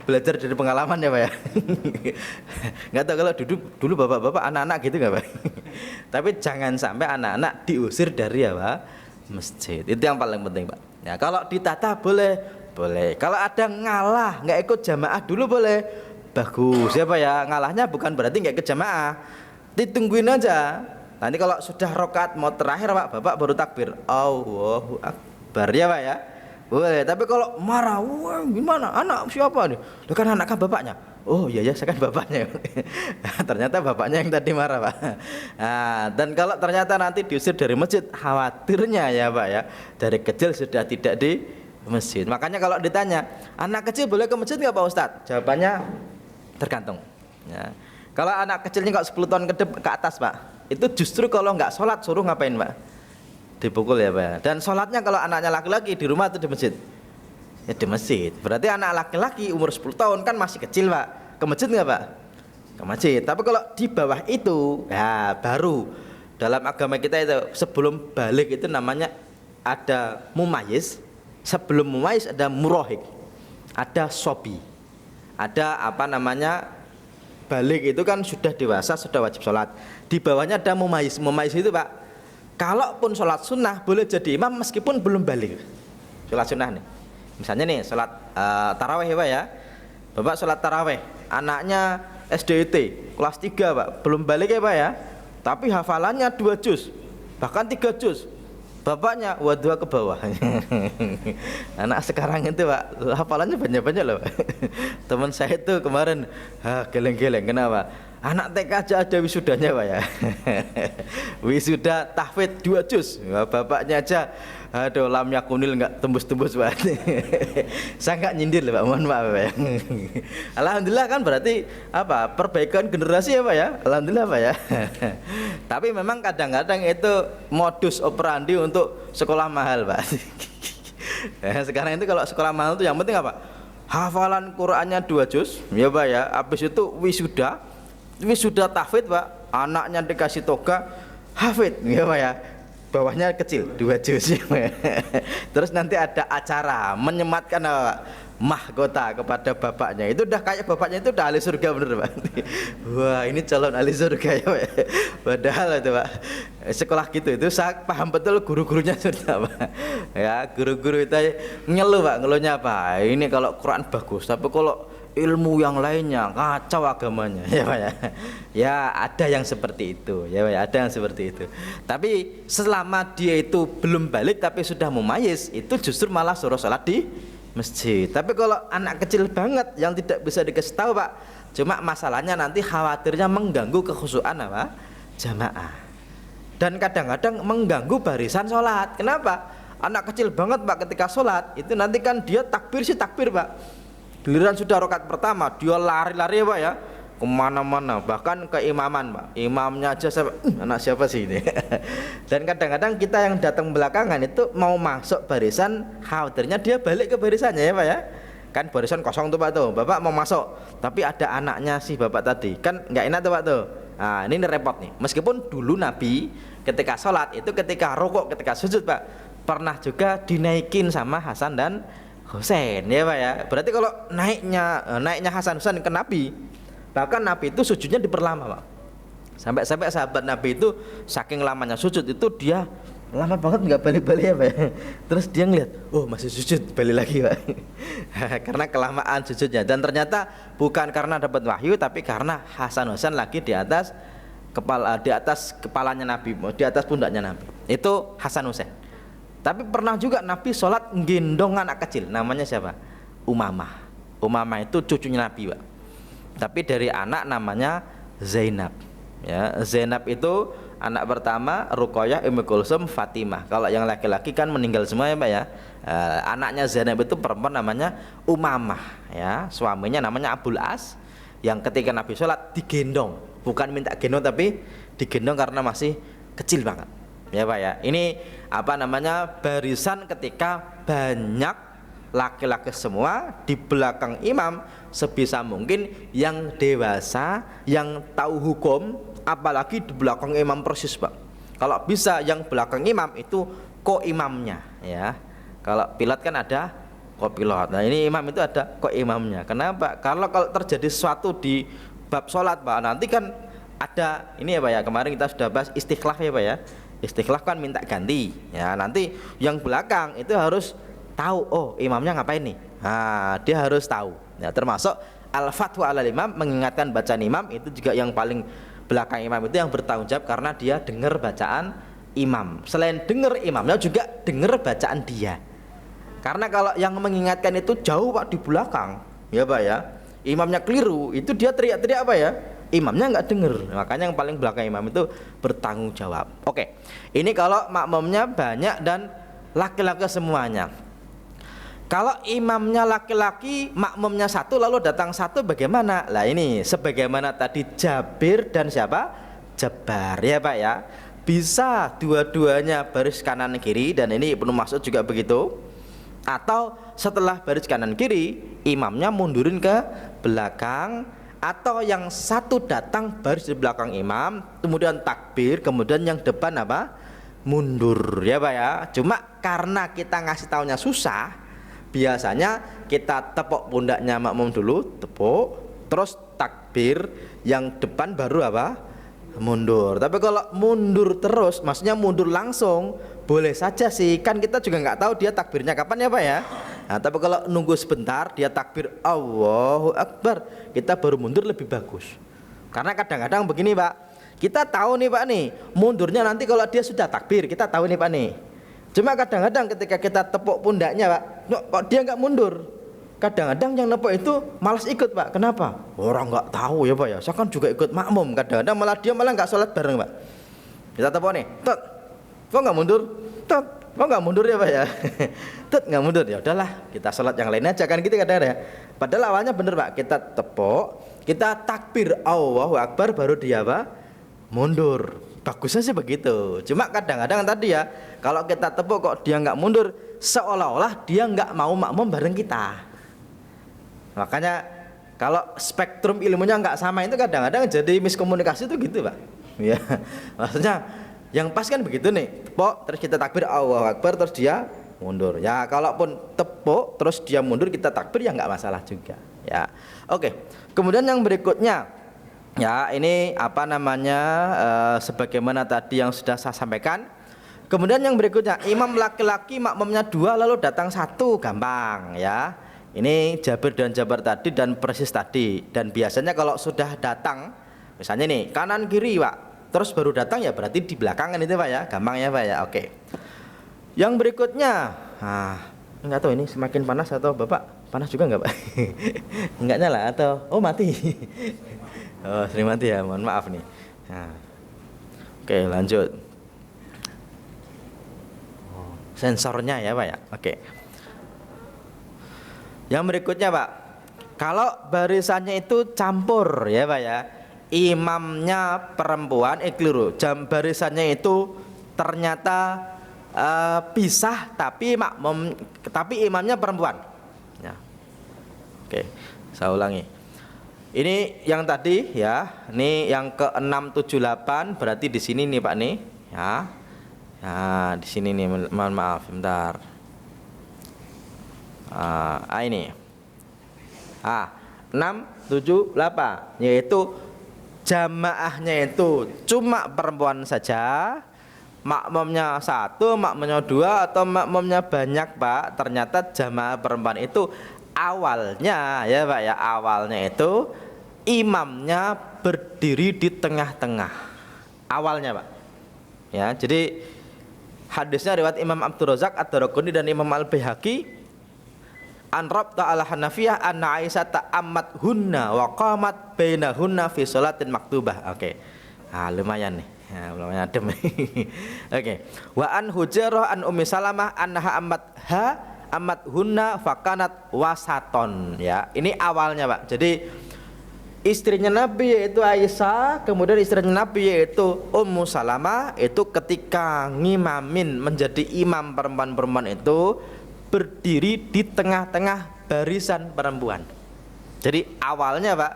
Belajar dari pengalaman ya Pak ya. Enggak tahu kalau dulu bapak-bapak anak-anak gitu enggak Pak? Tapi jangan sampai anak-anak diusir dari apa? Masjid. Itu yang paling penting Pak. Ya, kalau ditata boleh. Kalau ada ngalah, enggak ikut jamaah dulu boleh. Bagus ya Pak ya. Ngalahnya bukan berarti enggak ikut jamaah. Ditungguin aja. Nanti kalau sudah rokaat mau terakhir Pak, bapak baru takbir Allahu Akbar ya Pak ya. Boleh. Tapi kalau marah, wah gimana? Anak siapa nih? Loh kan anak kan bapaknya. Oh iya ya, saya kan bapaknya. Ternyata bapaknya yang tadi marah Pak. Nah, dan kalau ternyata nanti diusir dari masjid, khawatirnya ya Pak ya, dari kecil sudah tidak di masjid. Makanya kalau ditanya, anak kecil boleh ke masjid nggak Pak Ustadz? Jawabannya tergantung ya. Kalau anak kecilnya kok 10 tahun ke atas Pak, itu justru kalau nggak sholat suruh ngapain Pak? Dipukul ya Pak. Dan sholatnya kalau anaknya laki-laki di rumah atau di masjid? Ya di masjid. Berarti anak laki-laki umur 10 tahun kan masih kecil Pak. Ke masjid nggak Pak? Ke masjid. Tapi kalau di bawah itu, ya baru dalam agama kita itu sebelum balik itu namanya ada mumayyiz. Sebelum mumayyiz ada murahik, ada sobi, ada apa namanya balik itu kan sudah dewasa, sudah wajib sholat. Di bawahnya ada mumayyiz. Mumayyiz itu Pak, kalaupun sholat sunnah boleh jadi imam meskipun belum balik. Sholat sunnah nih, misalnya nih sholat taraweh ya Pak ya. Bapak sholat taraweh, anaknya SDIT kelas 3 Pak, belum balik ya Pak ya. Tapi hafalannya 2 juz, bahkan 3 juz. Bapaknya wadua ke bawah. Anak sekarang itu Pak, hafalannya banyak-banyak loh Pak. Teman saya itu kemarin geleng-geleng, kenapa? Anak TK aja ada wisudanya Pak ya. Wisuda tahfidz 2 juz. Bapaknya aja aduh lam yakunil enggak tembus-tembus Pak. Saya enggak nyindir Pak, mohon maaf Pak ya. Alhamdulillah kan berarti apa? Perbaikan generasi ya Pak ya. Alhamdulillah Pak ya. Tapi memang kadang-kadang itu modus operandi untuk sekolah mahal Pak. Sekarang itu kalau sekolah mahal itu yang penting apa? Hafalan Qur'annya 2 juz, ya Pak ya. Habis itu wisuda tahfidz Pak, anaknya dikasih toga hafidz, ya Pak ya. Bawahnya kecil 2 juz. Terus nanti ada acara menyematkan mahkota kepada bapaknya. Itu udah kayak bapaknya itu udah ahli surga bener Pak. Wah, ini calon ahli surga ya Pak. Padahal itu Pak, sekolah gitu itu saya paham betul guru-gurunya sudah Pak. Ya, guru-guru itu ngeluh Pak, ngeluhnya apa? Ini kalau Quran bagus, tapi kalau ilmu yang lainnya kacau agamanya ya Pak ya. Ya ada yang seperti itu ya Pak ya, ada yang seperti itu. Tapi selama dia itu belum balik tapi sudah mumayyiz, itu justru malah suruh salat di masjid. Tapi kalau anak kecil banget yang tidak bisa dikasih tahu Pak, cuma masalahnya nanti khawatirnya mengganggu kekhusyuan apa? Jamaah. Dan kadang-kadang mengganggu barisan sholat. Kenapa? Anak kecil banget Pak ketika sholat itu nanti kan dia takbir sih takbir Pak. Giliran sudah rakaat pertama dia lari-lari ya Pak ya, kemana-mana, bahkan ke imaman Pak. Imamnya aja sampai anak siapa sih ini. Dan kadang-kadang kita yang datang belakangan itu mau masuk barisan, khawatirnya dia balik ke barisannya ya Pak ya. Kan barisan kosong tuh Pak tuh, Bapak mau masuk tapi ada anaknya si Bapak tadi, kan nggak enak tuh Pak tuh. Nah ini repot nih. Meskipun dulu Nabi ketika sholat itu, ketika rukuk, ketika sujud Pak, pernah juga dinaikin sama Hasan dan Husain ya Pak ya. Berarti kalau naiknya Hasan Husain ke Nabi, bahkan Nabi itu sujudnya diperlama Pak. Sampai sahabat Nabi itu saking lamanya sujud itu dia lama banget nggak balik-balik ya Pak ya. Terus dia ngeliat, oh masih sujud, balik lagi Pak. Karena kelamaan sujudnya. Dan ternyata bukan karena dapat wahyu, tapi karena Hasan Husain lagi di atas kepalanya Nabi, di atas pundaknya Nabi. Itu Hasan Husain. Tapi pernah juga Nabi sholat gendong anak kecil, namanya siapa? Umamah. Umamah itu cucunya Nabi Pak. Tapi dari anak namanya Zainab ya. Zainab itu anak pertama, Ruqayyah, Ummu Kulsum, Fatimah. Kalau yang laki-laki kan meninggal semua ya Pak ya. Anaknya Zainab itu perempuan namanya Umamah ya. Suaminya namanya Abul As, yang ketika Nabi sholat digendong, bukan minta gendong tapi digendong karena masih kecil banget ya Pak ya. Ini apa namanya, barisan ketika banyak laki-laki semua di belakang imam, sebisa mungkin yang dewasa, yang tahu hukum, apalagi di belakang imam persis Pak. Kalau bisa yang belakang imam itu ko-imamnya ya. Kalau pilot kan ada ko-pilot. Nah ini imam itu ada ko-imamnya. Kenapa? Kalau terjadi sesuatu di bab sholat Pak, nanti kan ada ini ya Pak ya. Kemarin kita sudah bahas istikhlaf ya Pak ya. Istikhlaf kan minta ganti ya. Nanti yang belakang itu harus tahu, oh imamnya ngapain nih. Nah dia harus tahu ya. Termasuk al-fatwa ala imam, mengingatkan bacaan imam, itu juga yang paling belakang imam itu yang bertanggung jawab, karena dia dengar bacaan imam. Selain dengar imamnya juga dengar bacaan dia. Karena kalau yang mengingatkan itu jauh Pak di belakang ya Pak ya, imamnya keliru, itu dia teriak-teriak apa ya, imamnya nggak dengar. Makanya yang paling belakang imam itu bertanggung jawab. Oke, ini kalau makmumnya banyak dan laki-laki semuanya. Kalau imamnya laki-laki, makmumnya satu, lalu datang satu, bagaimana? Lah ini sebagaimana tadi Jabir dan siapa? Jabbar ya Pak ya. Bisa dua-duanya baris kanan kiri, dan ini Ibnu Mas'ud juga begitu. Atau setelah baris kanan kiri, imamnya mundurin ke belakang, atau yang satu datang baris di belakang imam, kemudian takbir, kemudian yang depan apa? Mundur ya Pak ya. Cuma karena kita ngasih taunya susah, biasanya kita tepuk pundaknya makmum dulu, tepuk, terus takbir, yang depan baru apa? Mundur. Tapi kalau mundur terus, maksudnya mundur langsung, boleh saja sih, kan kita juga nggak tahu dia takbirnya kapan ya Pak ya. Nah, tapi kalau nunggu sebentar dia takbir Allahu Akbar, kita baru mundur lebih bagus. Karena kadang-kadang begini Pak, kita tahu nih Pak nih, mundurnya nanti kalau dia sudah takbir, kita tahu nih Pak nih. Cuma kadang-kadang ketika kita tepuk pundaknya Pak, kok dia nggak mundur. kadang-kadang yang nepuk itu malas ikut Pak. Kenapa? Orang nggak tahu ya Pak ya. Saya kan juga ikut makmum. Kadang-kadang malah dia nggak sholat bareng Pak. Kita tepuk nih, Tot, kok nggak mundur? Tot, kok nggak mundur ya Pak ya? Tot nggak mundur, ya udahlah kita sholat yang lain aja kan gitu kadang-kadang ya. Padahal awalnya bener Pak, kita tepuk, kita takbir Allahu Akbar baru dia apa? Mundur. Bagusnya sih begitu. Cuma kadang-kadang tadi ya, kalau kita tepuk kok dia nggak mundur, seolah-olah dia nggak mau makmum bareng kita. Makanya kalau spektrum ilmunya nggak sama itu kadang-kadang jadi miskomunikasi itu gitu Pak. Ya, maksudnya yang pas kan begitu nih, tepuk terus kita takbir Allahu Akbar terus dia mundur. Ya kalaupun tepuk terus dia mundur kita takbir ya nggak masalah juga. Ya, oke. Kemudian yang berikutnya, ya ini apa namanya sebagaimana tadi yang sudah saya sampaikan. Kemudian yang berikutnya, imam laki-laki makmumnya 2 lalu datang 1, gampang ya. Ini Jabir dan Jabar tadi dan persis tadi. Dan biasanya kalau sudah datang, misalnya nih kanan kiri Pak, terus baru datang ya berarti di belakangan itu Pak ya, gampang ya Pak ya. Oke. Yang berikutnya, nggak tahu ini semakin panas atau Bapak panas juga nggak Pak? Nggak nyala atau mati? Oh sering mati ya, mohon maaf nih. Nah. Oke lanjut. Sensornya ya Pak ya. Oke. Yang berikutnya Pak, kalau barisannya itu campur ya Pak ya, imamnya perempuan, keliru, barisannya itu ternyata pisah tapi imamnya perempuan ya. Oke, saya ulangi. Ini yang tadi ya, ini yang ke 678 berarti di sini nih Pak nih ya. Nah, di sini nih, mohon maaf, bentar. Ini 6, 7, 8 yaitu jamaahnya itu cuma perempuan saja, makmumnya 1, makmumnya 2 atau makmumnya banyak Pak. Ternyata jamaah perempuan itu awalnya ya Pak ya, awalnya itu imamnya berdiri di tengah-tengah awalnya Pak ya. Jadi hadisnya riwayat Imam Abdul Razak Ad-Daraqutni dan Imam Al-Baihaqi an Rabta ala Hanafiyah anna Aisyah ta'ammat hunna wa qamat bainahunna fi sholatin maktubah. Oke. Lumayan nih. Ya, lumayan adem. Oke. Wa an Hujairah an Ummi Salamah annaha ammat hunna fakanat wasaton ya. Ini awalnya Pak. Jadi istrinya Nabi yaitu Aisyah, kemudian istrinya Nabi yaitu Ummu Salamah itu ketika ngimamin menjadi imam perempuan-perempuan itu berdiri di tengah-tengah barisan perempuan. Jadi awalnya Pak,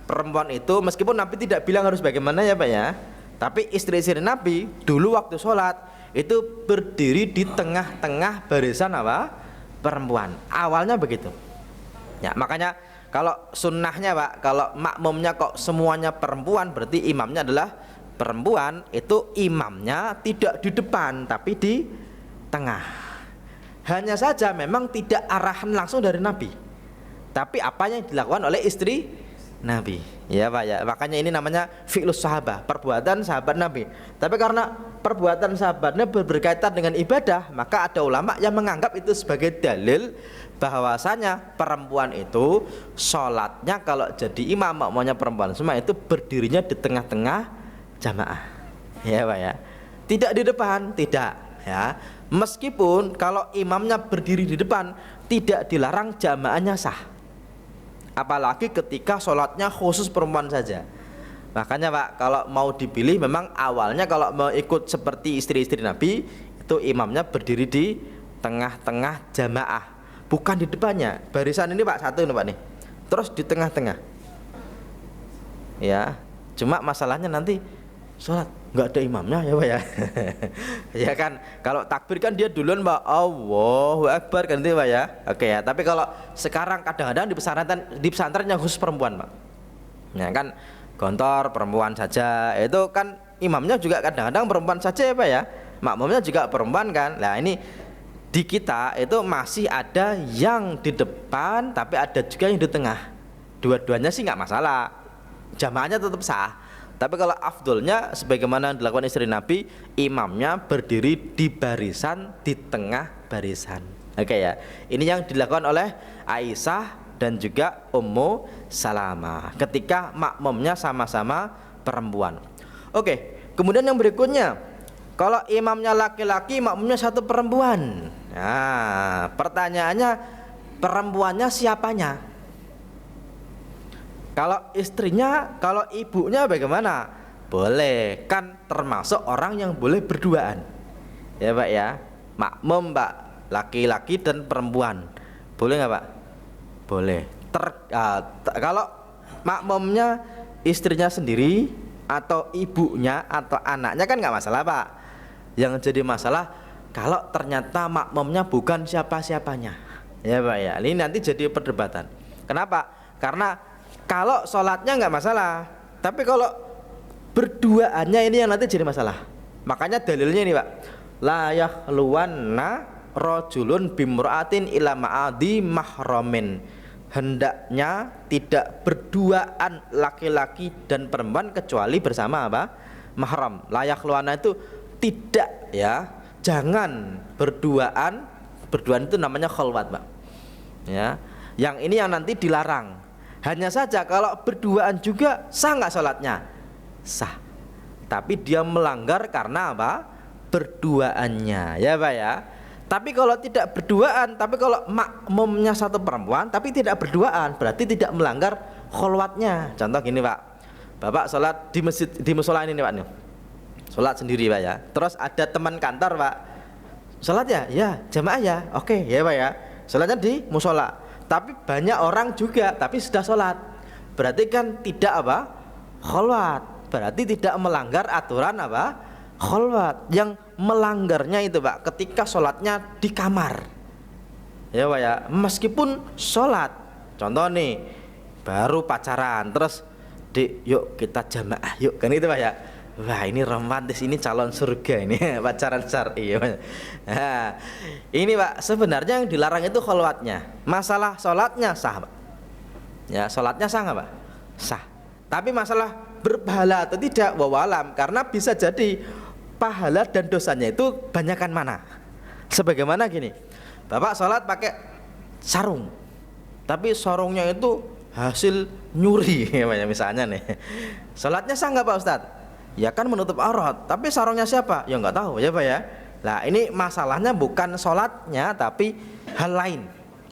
perempuan itu meskipun Nabi tidak bilang harus bagaimana ya Pak ya, tapi istri-istri Nabi dulu waktu sholat itu berdiri di tengah-tengah barisan apa? Perempuan. Awalnya begitu. Ya, makanya kalau sunnahnya Pak, kalau makmumnya kok semuanya perempuan berarti imamnya adalah perempuan, itu imamnya tidak di depan tapi di tengah. Hanya saja memang tidak arahan langsung dari Nabi, tapi apa yang dilakukan oleh istri Nabi ya Pak ya. Makanya ini namanya fi'lus sahabah, perbuatan sahabat Nabi. Tapi karena perbuatan sahabatnya berkaitan dengan ibadah, maka ada ulama yang menganggap itu sebagai dalil bahwasanya perempuan itu sholatnya kalau jadi imam makmumnya perempuan semua itu berdirinya di tengah-tengah jamaah ya Pak ya, tidak di depan, tidak ya. Meskipun kalau imamnya berdiri di depan tidak dilarang jamaahnya sah, apalagi ketika sholatnya khusus perempuan saja. Makanya Pak, kalau mau dipilih memang awalnya kalau mau ikut seperti istri-istri Nabi itu imamnya berdiri di tengah-tengah jamaah, bukan di depannya. Barisan ini Pak satu nih Pak nih, terus di tengah-tengah ya. Cuma masalahnya nanti sholat nggak ada imamnya ya Pak ya. Ya kan, kalau takbir kan dia duluan Pak, Allahu Akbar kan itu Pak ya. Oke ya, tapi kalau sekarang kadang-kadang di pesantren yang khusus perempuan Pak ya kan, gontor perempuan saja, itu kan imamnya juga kadang-kadang perempuan saja ya Pak ya, makmumnya juga perempuan kan. Nah ini di kita itu masih ada yang di depan tapi ada juga yang di tengah. Dua-duanya sih nggak masalah, jamaahnya tetap sah. Tapi kalau afdolnya sebagaimana dilakukan istri Nabi, imamnya berdiri di barisan, di tengah barisan Oke ya. Ini yang dilakukan oleh Aisyah dan juga Ummu Salamah ketika makmumnya sama-sama perempuan. Oke, kemudian yang berikutnya, kalau imamnya laki-laki, makmumnya satu perempuan. Nah, pertanyaannya, perempuannya siapanya? Kalau istrinya, kalau ibunya bagaimana? Boleh, kan termasuk orang yang boleh berduaan. Ya Pak ya, makmum Pak, laki-laki dan perempuan. Boleh nggak Pak? Boleh. Kalau makmumnya istrinya sendiri atau ibunya atau anaknya kan nggak masalah Pak. Yang jadi masalah kalau ternyata makmumnya bukan siapa-siapanya. Ya Pak ya, ini nanti jadi perdebatan. Kenapa? Karena kalau sholatnya nggak masalah, tapi kalau berduaannya ini yang nanti jadi masalah. Makanya dalilnya ini Pak, la yakhluwanna rajulun bimra'atin ila ma'adi mahramin. Hendaknya tidak berduaan laki-laki dan perempuan kecuali bersama apa? Mahram. La yakhluwanna itu tidak ya, jangan berduaan. Berduaan itu namanya khalwat Pak ya. Yang ini yang nanti dilarang. Hanya saja kalau berduaan juga sah nggak sholatnya? Sah. Tapi dia melanggar karena apa? Berduaannya ya Pak ya. Tapi kalau tidak berduaan, tapi kalau makmumnya satu perempuan tapi tidak berduaan, berarti tidak melanggar khalwatnya. Contoh gini Pak, Bapak sholat di masjid, di musola ini nih Pak nih, sholat sendiri Pak ya. Terus ada teman kantor Pak, sholat ya? Ya, jamaah ya. Oke ya Pak ya. Sholatnya di musola. Tapi banyak orang juga, tapi sudah sholat. Berarti kan tidak apa? Khalwat. Berarti tidak melanggar aturan apa? Khalwat. Yang melanggarnya itu Pak, ketika sholatnya di kamar. Ya Pak ya. Meskipun sholat, contoh nih, baru pacaran, terus yuk kita jamaah, yuk kan itu Pak ya. Wah ini romantis, ini calon surga ini pacaran syar'i. Nah, ini Pak sebenarnya yang dilarang itu khalwatnya. Masalah sholatnya sah Pak. Ya sholatnya sah nggak Pak? Sah. Tapi masalah berpahala atau tidak wawalam, karena bisa jadi pahala dan dosanya itu banyakan mana. Sebagaimana gini, Bapak sholat pakai sarung, tapi sarungnya itu hasil nyuri misalnya nih. Sholatnya sah nggak Pak Ustadz? Ya kan menutup aurat, tapi sarungnya siapa? Ya nggak tahu ya Pak ya. Nah ini masalahnya bukan sholatnya tapi hal lain.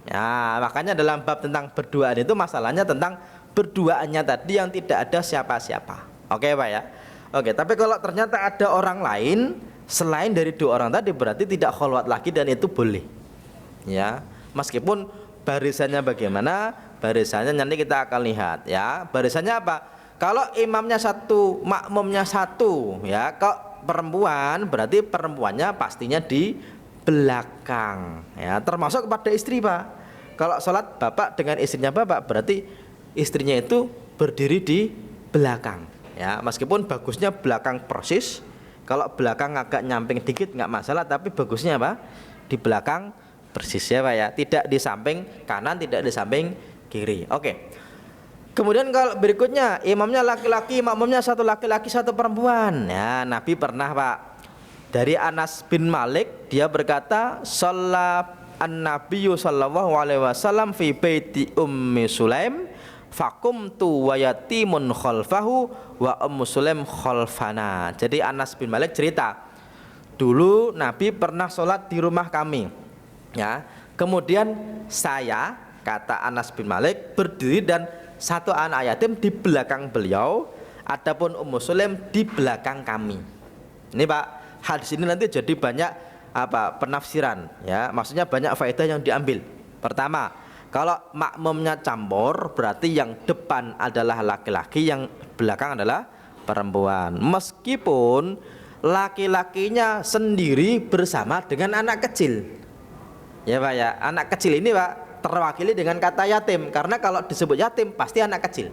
Ya makanya dalam bab tentang berduaan itu masalahnya tentang berduaannya tadi yang tidak ada siapa-siapa. Oke Pak ya. Oke, tapi kalau ternyata ada orang lain selain dari dua orang tadi, berarti tidak khalwat lagi dan itu boleh. Ya, meskipun barisannya bagaimana, barisannya nanti kita akan lihat ya. Barisannya apa? Kalau imamnya satu, makmumnya satu, ya, kok perempuan, berarti perempuannya pastinya di belakang, ya, termasuk kepada istri Pak. Kalau sholat bapak dengan istrinya bapak, berarti istrinya itu berdiri di belakang, ya, meskipun bagusnya belakang persis. Kalau belakang agak nyamping dikit nggak masalah, tapi bagusnya apa? Di belakang persis ya Pak ya, tidak di samping kanan, tidak di samping kiri. Oke. Kemudian kalau berikutnya imamnya laki-laki, makmumnya satu laki-laki satu perempuan. Ya, Nabi pernah Pak, dari Anas bin Malik dia berkata, "Shalla an-nabiyyu sallallahu alaihi wasallam fi baiti Ummi Sulaim, faqumtu wa yatimun khalfahu wa Ummu Sulaim khalfana." Jadi Anas bin Malik cerita, dulu Nabi pernah sholat di rumah kami. Ya, kemudian saya, kata Anas bin Malik, berdiri dan satu anak yatim di belakang beliau, adapun Ummu Sulaim di belakang kami. Ini Pak, hadis ini nanti jadi banyak apa penafsiran ya, maksudnya banyak faedah yang diambil. Pertama, kalau makmumnya campur berarti yang depan adalah laki-laki, yang belakang adalah perempuan. Meskipun laki-lakinya sendiri bersama dengan anak kecil. Ya Pak ya, anak kecil ini Pak terwakili dengan kata yatim, karena kalau disebut yatim pasti anak kecil.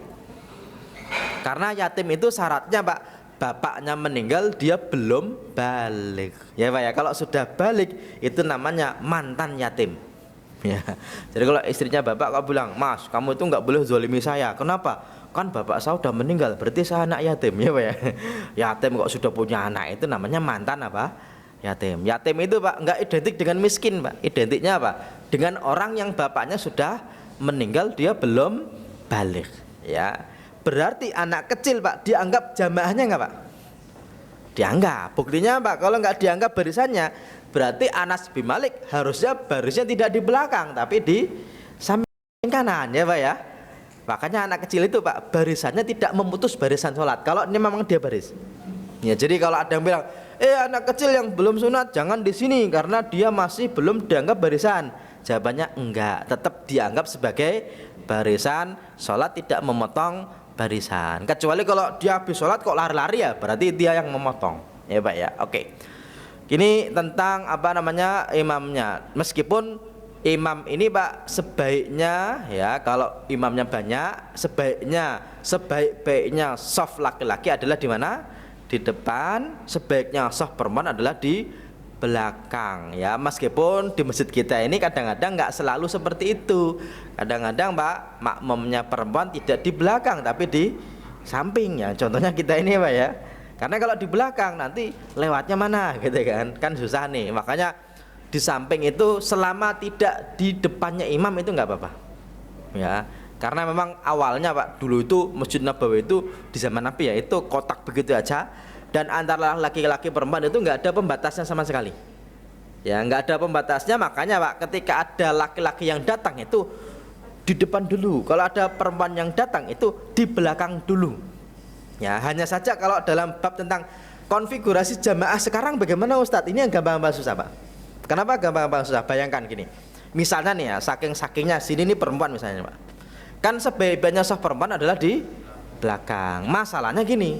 Karena yatim itu syaratnya Pak, bapaknya meninggal dia belum balik. Ya Pak ya, kalau sudah balik itu namanya mantan yatim. Ya. Jadi kalau istrinya bapak kau bilang, "Mas, kamu itu nggak boleh zolimi saya." Kenapa? Kan bapak saya sudah meninggal, berarti saya anak yatim ya Pak ya. Yatim kok sudah punya anak, itu namanya mantan apa? Yatim. Yatim itu Pak enggak identik dengan miskin Pak. Identiknya apa? Dengan orang yang bapaknya sudah meninggal, dia belum balik. Ya. Berarti anak kecil Pak dianggap jamaahnya enggak Pak? Dianggap. Buktinya Pak, kalau enggak dianggap barisannya, berarti Anas bin Malik harusnya barisnya tidak di belakang tapi di samping kanan ya Pak ya. Makanya anak kecil itu Pak barisannya tidak memutus barisan sholat kalau ini memang dia baris. Ya, jadi kalau ada yang bilang, anak kecil yang belum sunat jangan di sini karena dia masih belum dianggap barisan. Jawabannya enggak, tetap dianggap sebagai barisan. Sholat tidak memotong barisan. Kecuali kalau dia habis sholat kok lari-lari ya, berarti dia yang memotong. Ya Pak ya, oke. Ini tentang imamnya. Meskipun imam ini Pak sebaiknya ya, kalau imamnya banyak, sebaik-baiknya shaf laki-laki adalah di mana? Di depan. Sebaiknya shaf perempuan adalah di belakang ya. Meskipun di masjid kita ini kadang-kadang nggak selalu seperti itu. Kadang-kadang Pak makmumnya perempuan tidak di belakang tapi di samping ya. Contohnya kita ini Pak ya. Karena kalau di belakang nanti lewatnya mana gitu kan susah nih. Makanya di samping itu selama tidak di depannya imam itu nggak apa-apa ya. Karena memang awalnya Pak dulu itu Masjid Nabawi itu di zaman Nabi ya itu kotak begitu aja, dan antara laki-laki perempuan itu nggak ada pembatasnya sama sekali ya, nggak ada pembatasnya. Makanya Pak ketika ada laki-laki yang datang itu di depan dulu, kalau ada perempuan yang datang itu di belakang dulu ya. Hanya saja kalau dalam bab tentang konfigurasi jamaah sekarang bagaimana Ustadz, ini yang gampang-gampang susah Pak. Kenapa gampang-gampang susah? Bayangkan gini, misalnya nih ya, saking-sakingnya sini nih perempuan misalnya Pak, kan sebaik-baiknya shaf perempuan adalah di belakang. Masalahnya gini,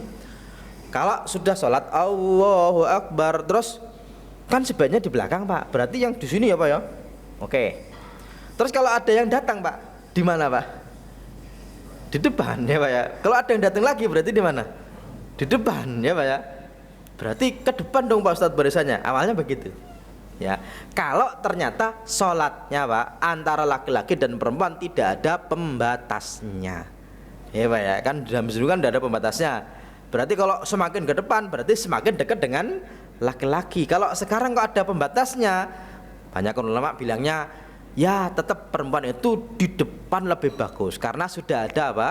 kalau sudah sholat Allahu Akbar terus kan sebaiknya di belakang Pak, berarti yang di sini ya Pak ya. Oke. Terus kalau ada yang datang Pak, di mana Pak? Di depan ya Pak ya. Kalau ada yang datang lagi berarti di mana? Di depan ya Pak ya. Berarti ke depan dong Pak Ustadz barisannya. Awalnya begitu ya. Kalau ternyata sholatnya Pak antara laki-laki dan perempuan tidak ada pembatasnya ya Pak ya, kan dalam masjid kan tidak ada pembatasnya, berarti kalau semakin ke depan berarti semakin dekat dengan laki-laki. Kalau sekarang kok ada pembatasnya, banyak ulama bilangnya ya tetap perempuan itu di depan lebih bagus karena sudah ada apa?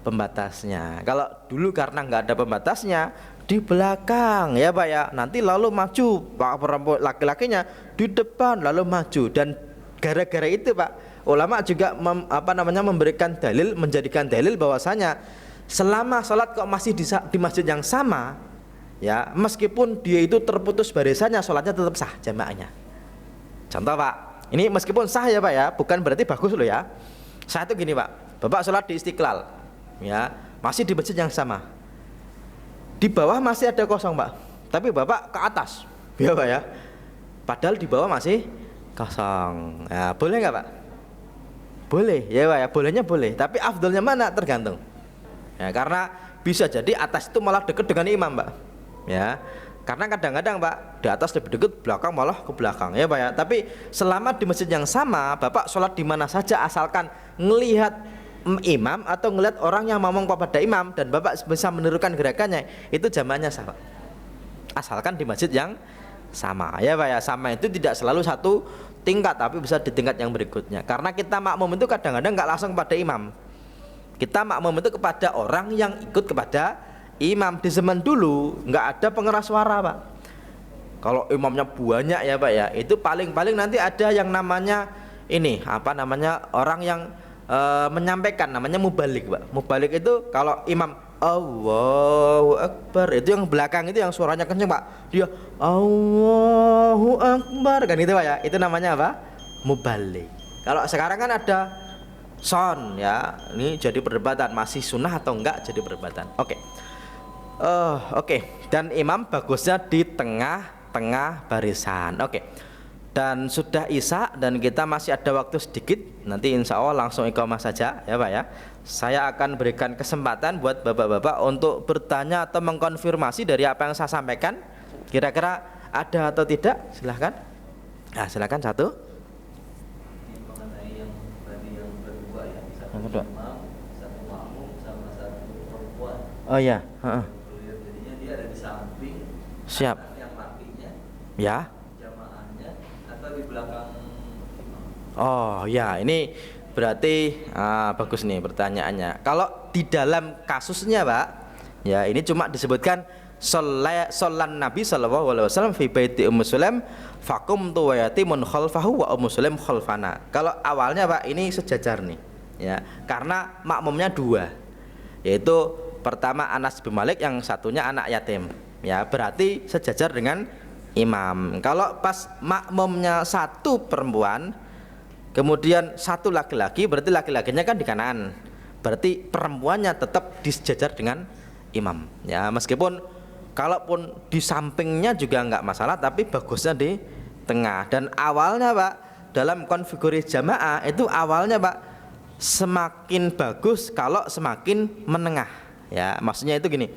Pembatasnya. Kalau dulu karena nggak ada pembatasnya di belakang ya Pak ya, nanti lalu maju Pak perempuan laki-lakinya di depan lalu maju, dan gara-gara itu Pak ulama juga memberikan dalil, menjadikan dalil bahwasanya selama sholat kok masih di masjid yang sama ya, meskipun dia itu terputus barisannya sholatnya tetap sah jamaahnya. Contoh Pak, ini meskipun sah ya Pak ya, bukan berarti bagus loh ya. Sah itu gini Pak, Bapak sholat di Istiqlal ya, masih di masjid yang sama, di bawah masih ada kosong Pak, tapi Bapak ke atas ya Pak ya, padahal di bawah masih kosong ya, boleh nggak Pak? Boleh ya Pak ya, bolehnya boleh, tapi afdolnya mana tergantung ya, karena bisa jadi atas itu malah dekat dengan imam Pak ya, karena kadang-kadang Pak di atas lebih dekat, belakang malah ke belakang ya Pak ya. Tapi selama di masjid yang sama Bapak sholat di mana saja asalkan ngelihat imam atau ngelihat orang yang ngomong kepada imam dan Bapak bisa menirukan gerakannya, itu jamaahnya sah Pak, asalkan di masjid yang sama ya Pak ya. Sama itu tidak selalu satu tingkat tapi bisa di tingkat yang berikutnya, karena kita makmum itu kadang-kadang nggak langsung kepada imam, kita makmum itu kepada orang yang ikut kepada imam. Di zaman dulu nggak ada pengeras suara Pak, kalau imamnya banyak ya Pak ya, itu paling-paling nanti ada yang namanya ini orang yang menyampaikan, namanya mubalik Pak. Mubalik itu kalau imam Allahu Akbar, itu yang belakang itu yang suaranya kenceng Pak, dia Allahu Akbar kan itu Pak ya, itu namanya apa? Mubalik. Kalau sekarang kan ada sound ya, ini jadi perdebatan masih sunnah atau enggak, jadi perdebatan. Oke. Dan imam bagusnya di tengah-tengah barisan. Oke. Dan sudah isya dan kita masih ada waktu sedikit, nanti insya Allah langsung iqamah saja ya Pak ya. Saya akan berikan kesempatan buat bapak-bapak untuk bertanya atau mengkonfirmasi dari apa yang saya sampaikan, kira-kira ada atau tidak, silahkan. Nah, silahkan satu. Yang kedua. Oh iya. Siap. Ya. Jamaahnya atau di belakang imam? Oh ya, ini berarti bagus nih pertanyaannya. Kalau di dalam kasusnya Pak, ya ini cuma disebutkan sholan Nabi sallallahu alaihi wasallam fi baiti Ummu Sulaim faqumtu wa yatimun khalfahu wa Ummu Sulaim khalfana. Kalau awalnya Pak ini sejajar nih. Ya, karena makmumnya dua. Yaitu pertama Anas bin Malik, yang satunya anak yatim. Ya, berarti sejajar dengan imam. Kalau pas makmumnya satu perempuan, kemudian satu laki-laki, berarti laki-lakinya kan di kanan. Berarti perempuannya tetap disejajar dengan imam. Ya, meskipun kalaupun di sampingnya juga nggak masalah, tapi bagusnya di tengah. Dan awalnya Pak, dalam konfigurasi jamaah itu awalnya Pak semakin bagus kalau semakin menengah. Ya, maksudnya itu gini.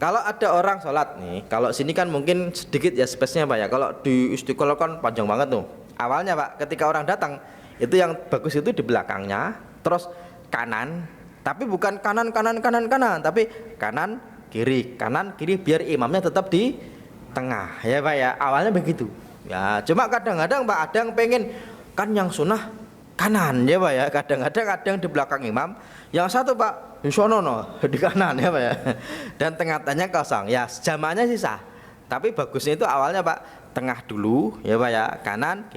Kalau ada orang sholat nih, kalau sini kan mungkin sedikit ya space-nya Pak ya. Kalau di Istiqlal kan panjang banget tuh. Awalnya Pak, ketika orang datang itu yang bagus itu di belakangnya, terus kanan, tapi bukan kanan, tapi kanan kiri biar imamnya tetap di tengah ya Pak ya. Awalnya begitu ya, cuma kadang-kadang Pak ada yang pengen kan yang sunnah kanan ya Pak ya, kadang-kadang ada yang di belakang imam, yang satu Pak di sono di kanan ya Pak ya, dan tengah-tengahnya kosong ya, jamaahnya sisa. Tapi bagusnya itu awalnya Pak tengah dulu ya Pak ya, kanan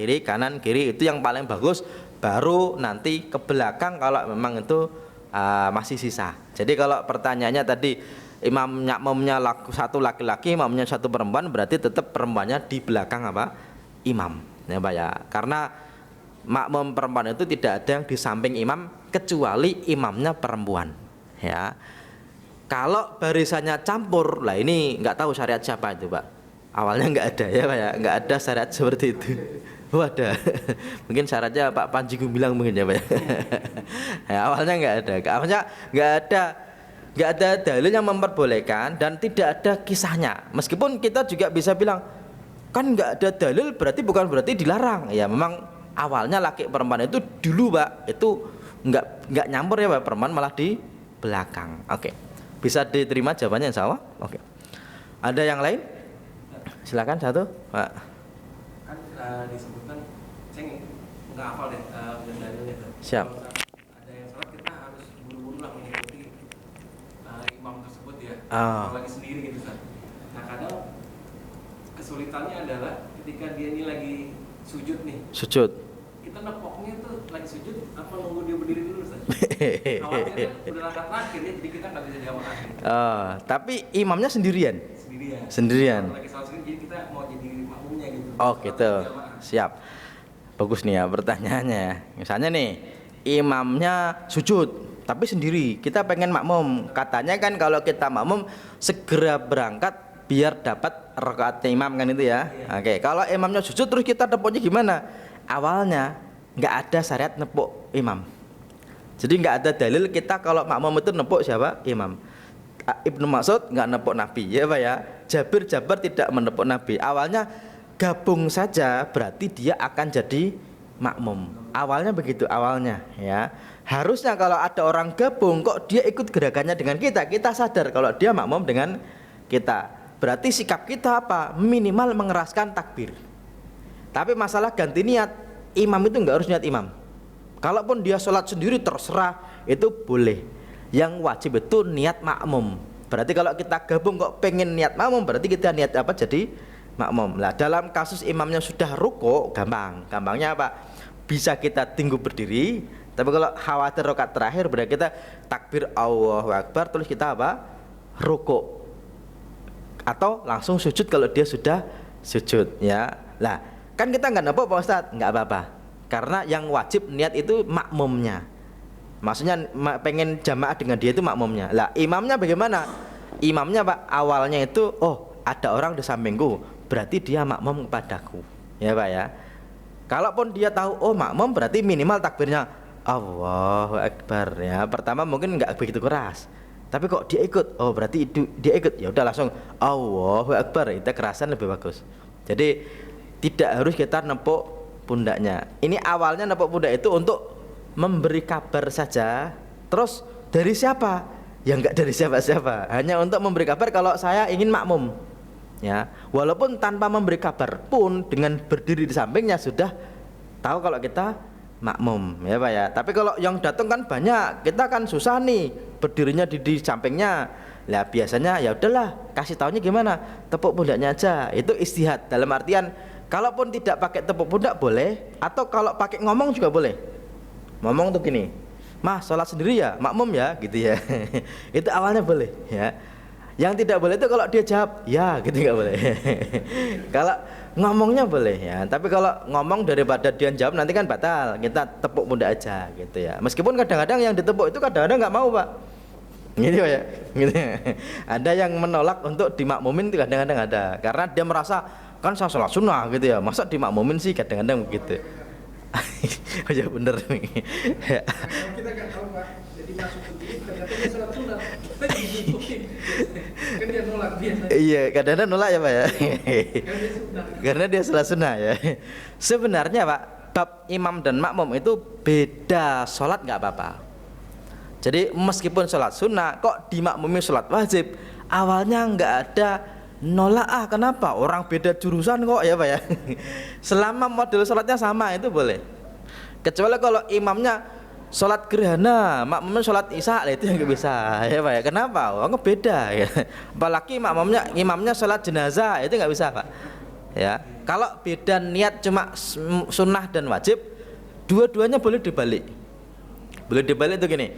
kiri itu yang paling bagus, baru nanti ke belakang kalau memang itu masih sisa. Jadi kalau pertanyaannya tadi makmumnya satu laki-laki, imamnya satu perempuan, berarti tetap perempuannya di belakang apa? Imam ya Pak ya. Karena makmum perempuan itu tidak ada yang di samping imam kecuali imamnya perempuan ya. Kalau barisannya campur, lah ini nggak tahu syariat siapa itu Pak. Awalnya nggak ada ya Pak ya, nggak ada syariat seperti itu. Oh ada, mungkin syaratnya Pak Panji Gumilang mungkin ya Pak ya. Ya, awalnya awalnya nggak ada dalil yang memperbolehkan dan tidak ada kisahnya. Meskipun kita juga bisa bilang kan nggak ada dalil berarti dilarang. Ya memang awalnya laki perempuan itu dulu Pak itu nggak nyampur ya Pak, perempuan malah di belakang. Oke, bisa diterima jawabannya insya Allah. Oke, ada yang lain? Silakan satu Pak. Kan disebutkan, saya nggak hafal deh dalilnya. Siap. Kalau ada yang sholat kita harus buru-buru lah mengikuti imam tersebut ya. Lagi sendiri gitu Ustaz. Nah kadang kesulitannya adalah ketika dia ini lagi sujud nih. Sujud. Kita nepoknya tuh lagi sujud apa nunggu dia berdiri dulu Ustaz? Awalnya kan udah rakaat terakhir ya, jadi kita nggak bisa jamaah. Tapi imamnya sendirian. Sendirian. Lagi sholat sendiri, jadi kita mau jadi makmumnya gitu. Oh gitu. Siap. Bagus nih ya pertanyaannya. Misalnya nih, imamnya sujud tapi sendiri, kita pengen makmum. Katanya kan kalau kita makmum segera berangkat biar dapat rakaatnya imam kan itu ya. Iya. Oke, kalau imamnya sujud terus kita nepuknya gimana? Awalnya nggak ada syariat nepuk imam. Jadi nggak ada dalil kita kalau makmum itu nepuk siapa? Imam. Ibnu Mas'ud nggak nepuk Nabi ya Pak ya. Jabir tidak menepuk Nabi. Awalnya gabung saja berarti dia akan jadi makmum. Awalnya begitu awalnya ya. Harusnya kalau ada orang gabung kok dia ikut gerakannya dengan kita sadar kalau dia makmum dengan kita. Berarti sikap kita apa? Minimal mengeraskan takbir. Tapi masalah ganti niat, imam itu nggak harus niat imam. Kalaupun dia sholat sendiri terserah, itu boleh. Yang wajib itu niat makmum. Berarti kalau kita gabung kok pengen niat makmum, berarti kita niat apa? Jadi makmum. Lah dalam kasus imamnya sudah ruko, gampangnya apa? Bisa kita tunggu berdiri. Tapi kalau khawatir rakaat terakhir, berarti kita takbir Allahu Akbar, terus kita apa? Ruko. Atau langsung sujud kalau dia sudah sujud ya. Lah kan kita nggak nepuk Pak Ustadz, nggak apa-apa. Karena yang wajib niat itu makmumnya. Maksudnya pengen jamaah dengan dia itu makmumnya. Lah imamnya bagaimana? Imamnya Pak awalnya itu ada orang di sampingku, berarti dia makmum kepadaku. Ya Pak ya. Kalaupun dia tahu makmum berarti minimal takbirnya Allahu Akbar ya. Pertama mungkin nggak begitu keras. Tapi kok dia ikut, berarti dia ikut. Ya udah langsung Allahu Akbar. Itu kerasan lebih bagus. Jadi tidak harus kita nepuk pundaknya. Ini awalnya nepuk pundak itu untuk memberi kabar saja. Terus dari siapa? Ya enggak dari siapa-siapa. Hanya untuk memberi kabar kalau saya ingin makmum. Ya, walaupun tanpa memberi kabar pun dengan berdiri di sampingnya sudah tahu kalau kita makmum, ya Pak ya. Tapi kalau yang datang kan banyak, kita kan susah nih berdirinya di sampingnya. Lah biasanya ya udahlah, kasih taunya gimana? Tepuk pundaknya aja. Itu istihad dalam artian kalaupun tidak pakai tepuk pundak boleh, atau kalau pakai ngomong juga boleh. Ngomong tuh gini, "Mas, sholat sendiri ya, makmum ya," gitu ya. Itu awalnya boleh, ya. Yang tidak boleh itu kalau dia jawab ya, gitu nggak boleh. Kalau ngomongnya boleh ya, tapi kalau ngomong daripada dia jawab nanti kan batal. Kita tepuk pundak aja, gitu ya. Meskipun kadang-kadang yang ditepuk itu kadang-kadang nggak mau Pak. Gitu ya, gitu. Ada yang menolak untuk dimakmumin itu kadang-kadang ada, karena dia merasa kan saya sholat sunnah gitu ya, masa dimakmumin sih, kadang-kadang begitu. Oh ya bener nih. Kita nggak tahu Pak, jadi masuk begini ternyata dia sholat sunnah, kan dia nolak biasanya. Iya, kadang-kadang nolak ya Pak ya. Karena dia sholat sunnah ya. Sebenarnya Pak, bab imam dan makmum itu beda sholat nggak apa-apa. Jadi meskipun sholat sunnah kok dimakmumi sholat wajib, awalnya nggak ada nolak, kenapa orang beda jurusan kok ya Pak ya. Selama model sholatnya sama itu boleh. Kecuali kalau imamnya sholat gerhana, makmumnya sholat isya, itu yang nggak bisa ya Pak ya. Kenapa? Orang beda ya. Apalagi imamnya sholat jenazah, itu nggak bisa Pak ya. Kalau beda niat cuma sunnah dan wajib, dua-duanya boleh dibalik. Boleh dibalik itu gini,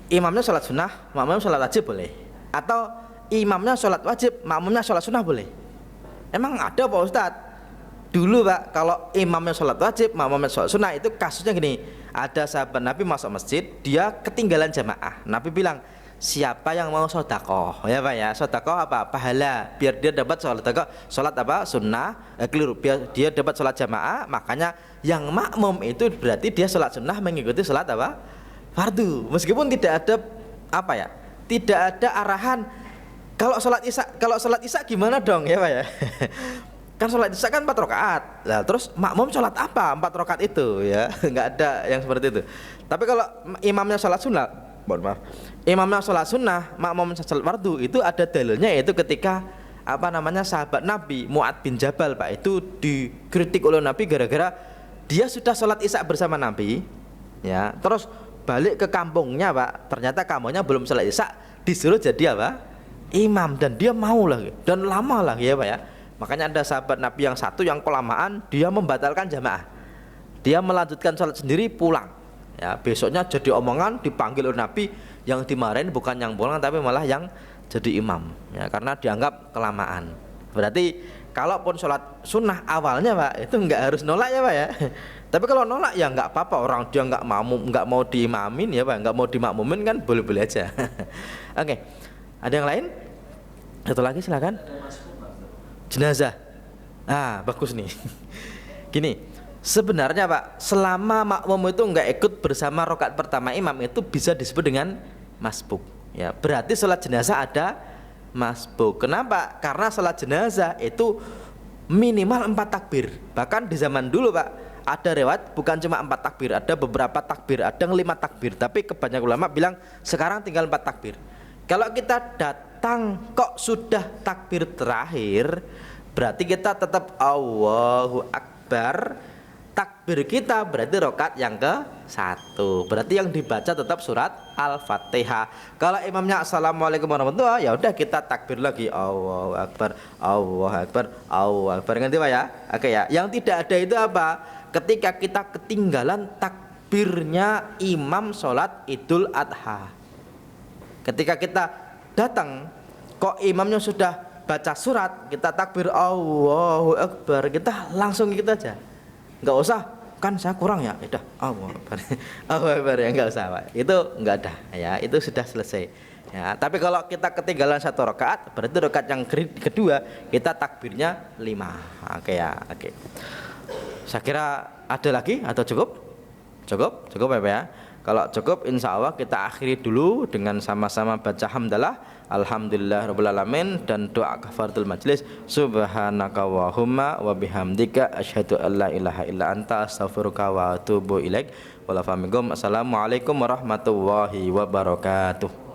imamnya sholat sunnah, makmumnya sholat wajib boleh. Atau imamnya sholat wajib, makmumnya sholat sunnah boleh. Emang ada Pak Ustadz? Dulu Pak, kalau imamnya sholat wajib, makmumnya sholat sunnah, itu kasusnya gini. Ada sahabat Nabi masuk masjid, dia ketinggalan jamaah. Nabi bilang, siapa yang mau sodakoh, ya Pak ya. Sodakoh apa? Pahala, biar dia dapat sholat apa? Sunnah, keliru, biar dia dapat sholat jamaah. Makanya yang makmum itu berarti dia sholat sunnah mengikuti sholat apa? Fardu. Meskipun tidak ada apa ya, tidak ada arahan. Kalau sholat isya gimana dong ya Pak ya. Kan sholat isya kan 4 rakaat. Nah, terus makmum sholat apa 4 rakaat itu ya? Nggak ada yang seperti itu. Tapi kalau imamnya sholat sunnah, imamnya sholat sunnah, makmum sholat fardu, itu ada dalilnya, yaitu ketika sahabat Nabi Mu'ad bin Jabal Pak, itu dikritik oleh Nabi gara-gara dia sudah sholat isya bersama Nabi ya, terus balik ke kampungnya Pak, ternyata kampungnya belum sholat isya, disuruh jadi apa? Imam, dan dia mau lagi dan lama lagi ya Pak ya. Makanya ada sahabat Nabi yang satu yang kelamaan, dia membatalkan jamaah, dia melanjutkan sholat sendiri pulang ya. Besoknya jadi omongan, dipanggil oleh Nabi, yang dimarahin bukan yang pulang tapi malah yang jadi imam ya, karena dianggap kelamaan. Berarti kalaupun sholat sunnah awalnya Pak, itu nggak harus nolak ya Pak ya. Tapi kalau nolak ya nggak apa-apa, orang dia nggak mau diimamin ya Pak, nggak mau dimakmumin kan boleh-boleh aja. Oke, ada yang lain? Satu lagi silakan. Jenazah. Bagus nih. Gini, sebenarnya Pak, selama makmum itu nggak ikut bersama rakaat pertama imam, itu bisa disebut dengan masbuk ya. Berarti sholat jenazah ada masbuk. Kenapa? Karena sholat jenazah itu minimal 4 takbir. Bahkan di zaman dulu Pak, ada riwayat bukan cuma 4 takbir, ada beberapa takbir, ada yang 5 takbir. Tapi kebanyakan ulama bilang sekarang tinggal 4 takbir. Kalau kita datang kok sudah takbir terakhir, berarti kita tetap Allahu Akbar. Takbir kita berarti rakaat yang ke-1. Berarti yang dibaca tetap surat Al-Fatihah. Kalau imamnya Assalamualaikum warahmatullahi wabarakatuh, ya udah kita takbir lagi Allahu Akbar, Allahu Akbar, Allahu Akbar. Ngerti Pak ya? Oke ya. Yang tidak ada itu apa? Ketika kita ketinggalan takbirnya imam sholat Idul Adha. Ketika kita datang kok imamnya sudah baca surat, kita takbir Allahu Akbar, kita langsung gitu aja. Nggak usah, kan saya kurang ya, udah Allahu Akbar. Allahu Akbar ya, nggak usah Pak. Itu nggak ada ya, itu sudah selesai ya. Tapi kalau kita ketinggalan 1 rakaat, berarti rakaat yang kedua kita takbirnya 5. Oke ya, oke. Saya kira ada lagi atau cukup? Cukup ya Pak ya. Kalau cukup, insya Allah kita akhiri dulu dengan sama-sama baca hamdalah, alhamdulillah rabbil alamin, dan doa kafaratul majlis. Subhanaka wahumma wa bihamdika asyhadu an la ilaha illa anta astaghfiruka wa atubu ilaik. Assalamualaikum warahmatullahi wabarakatuh.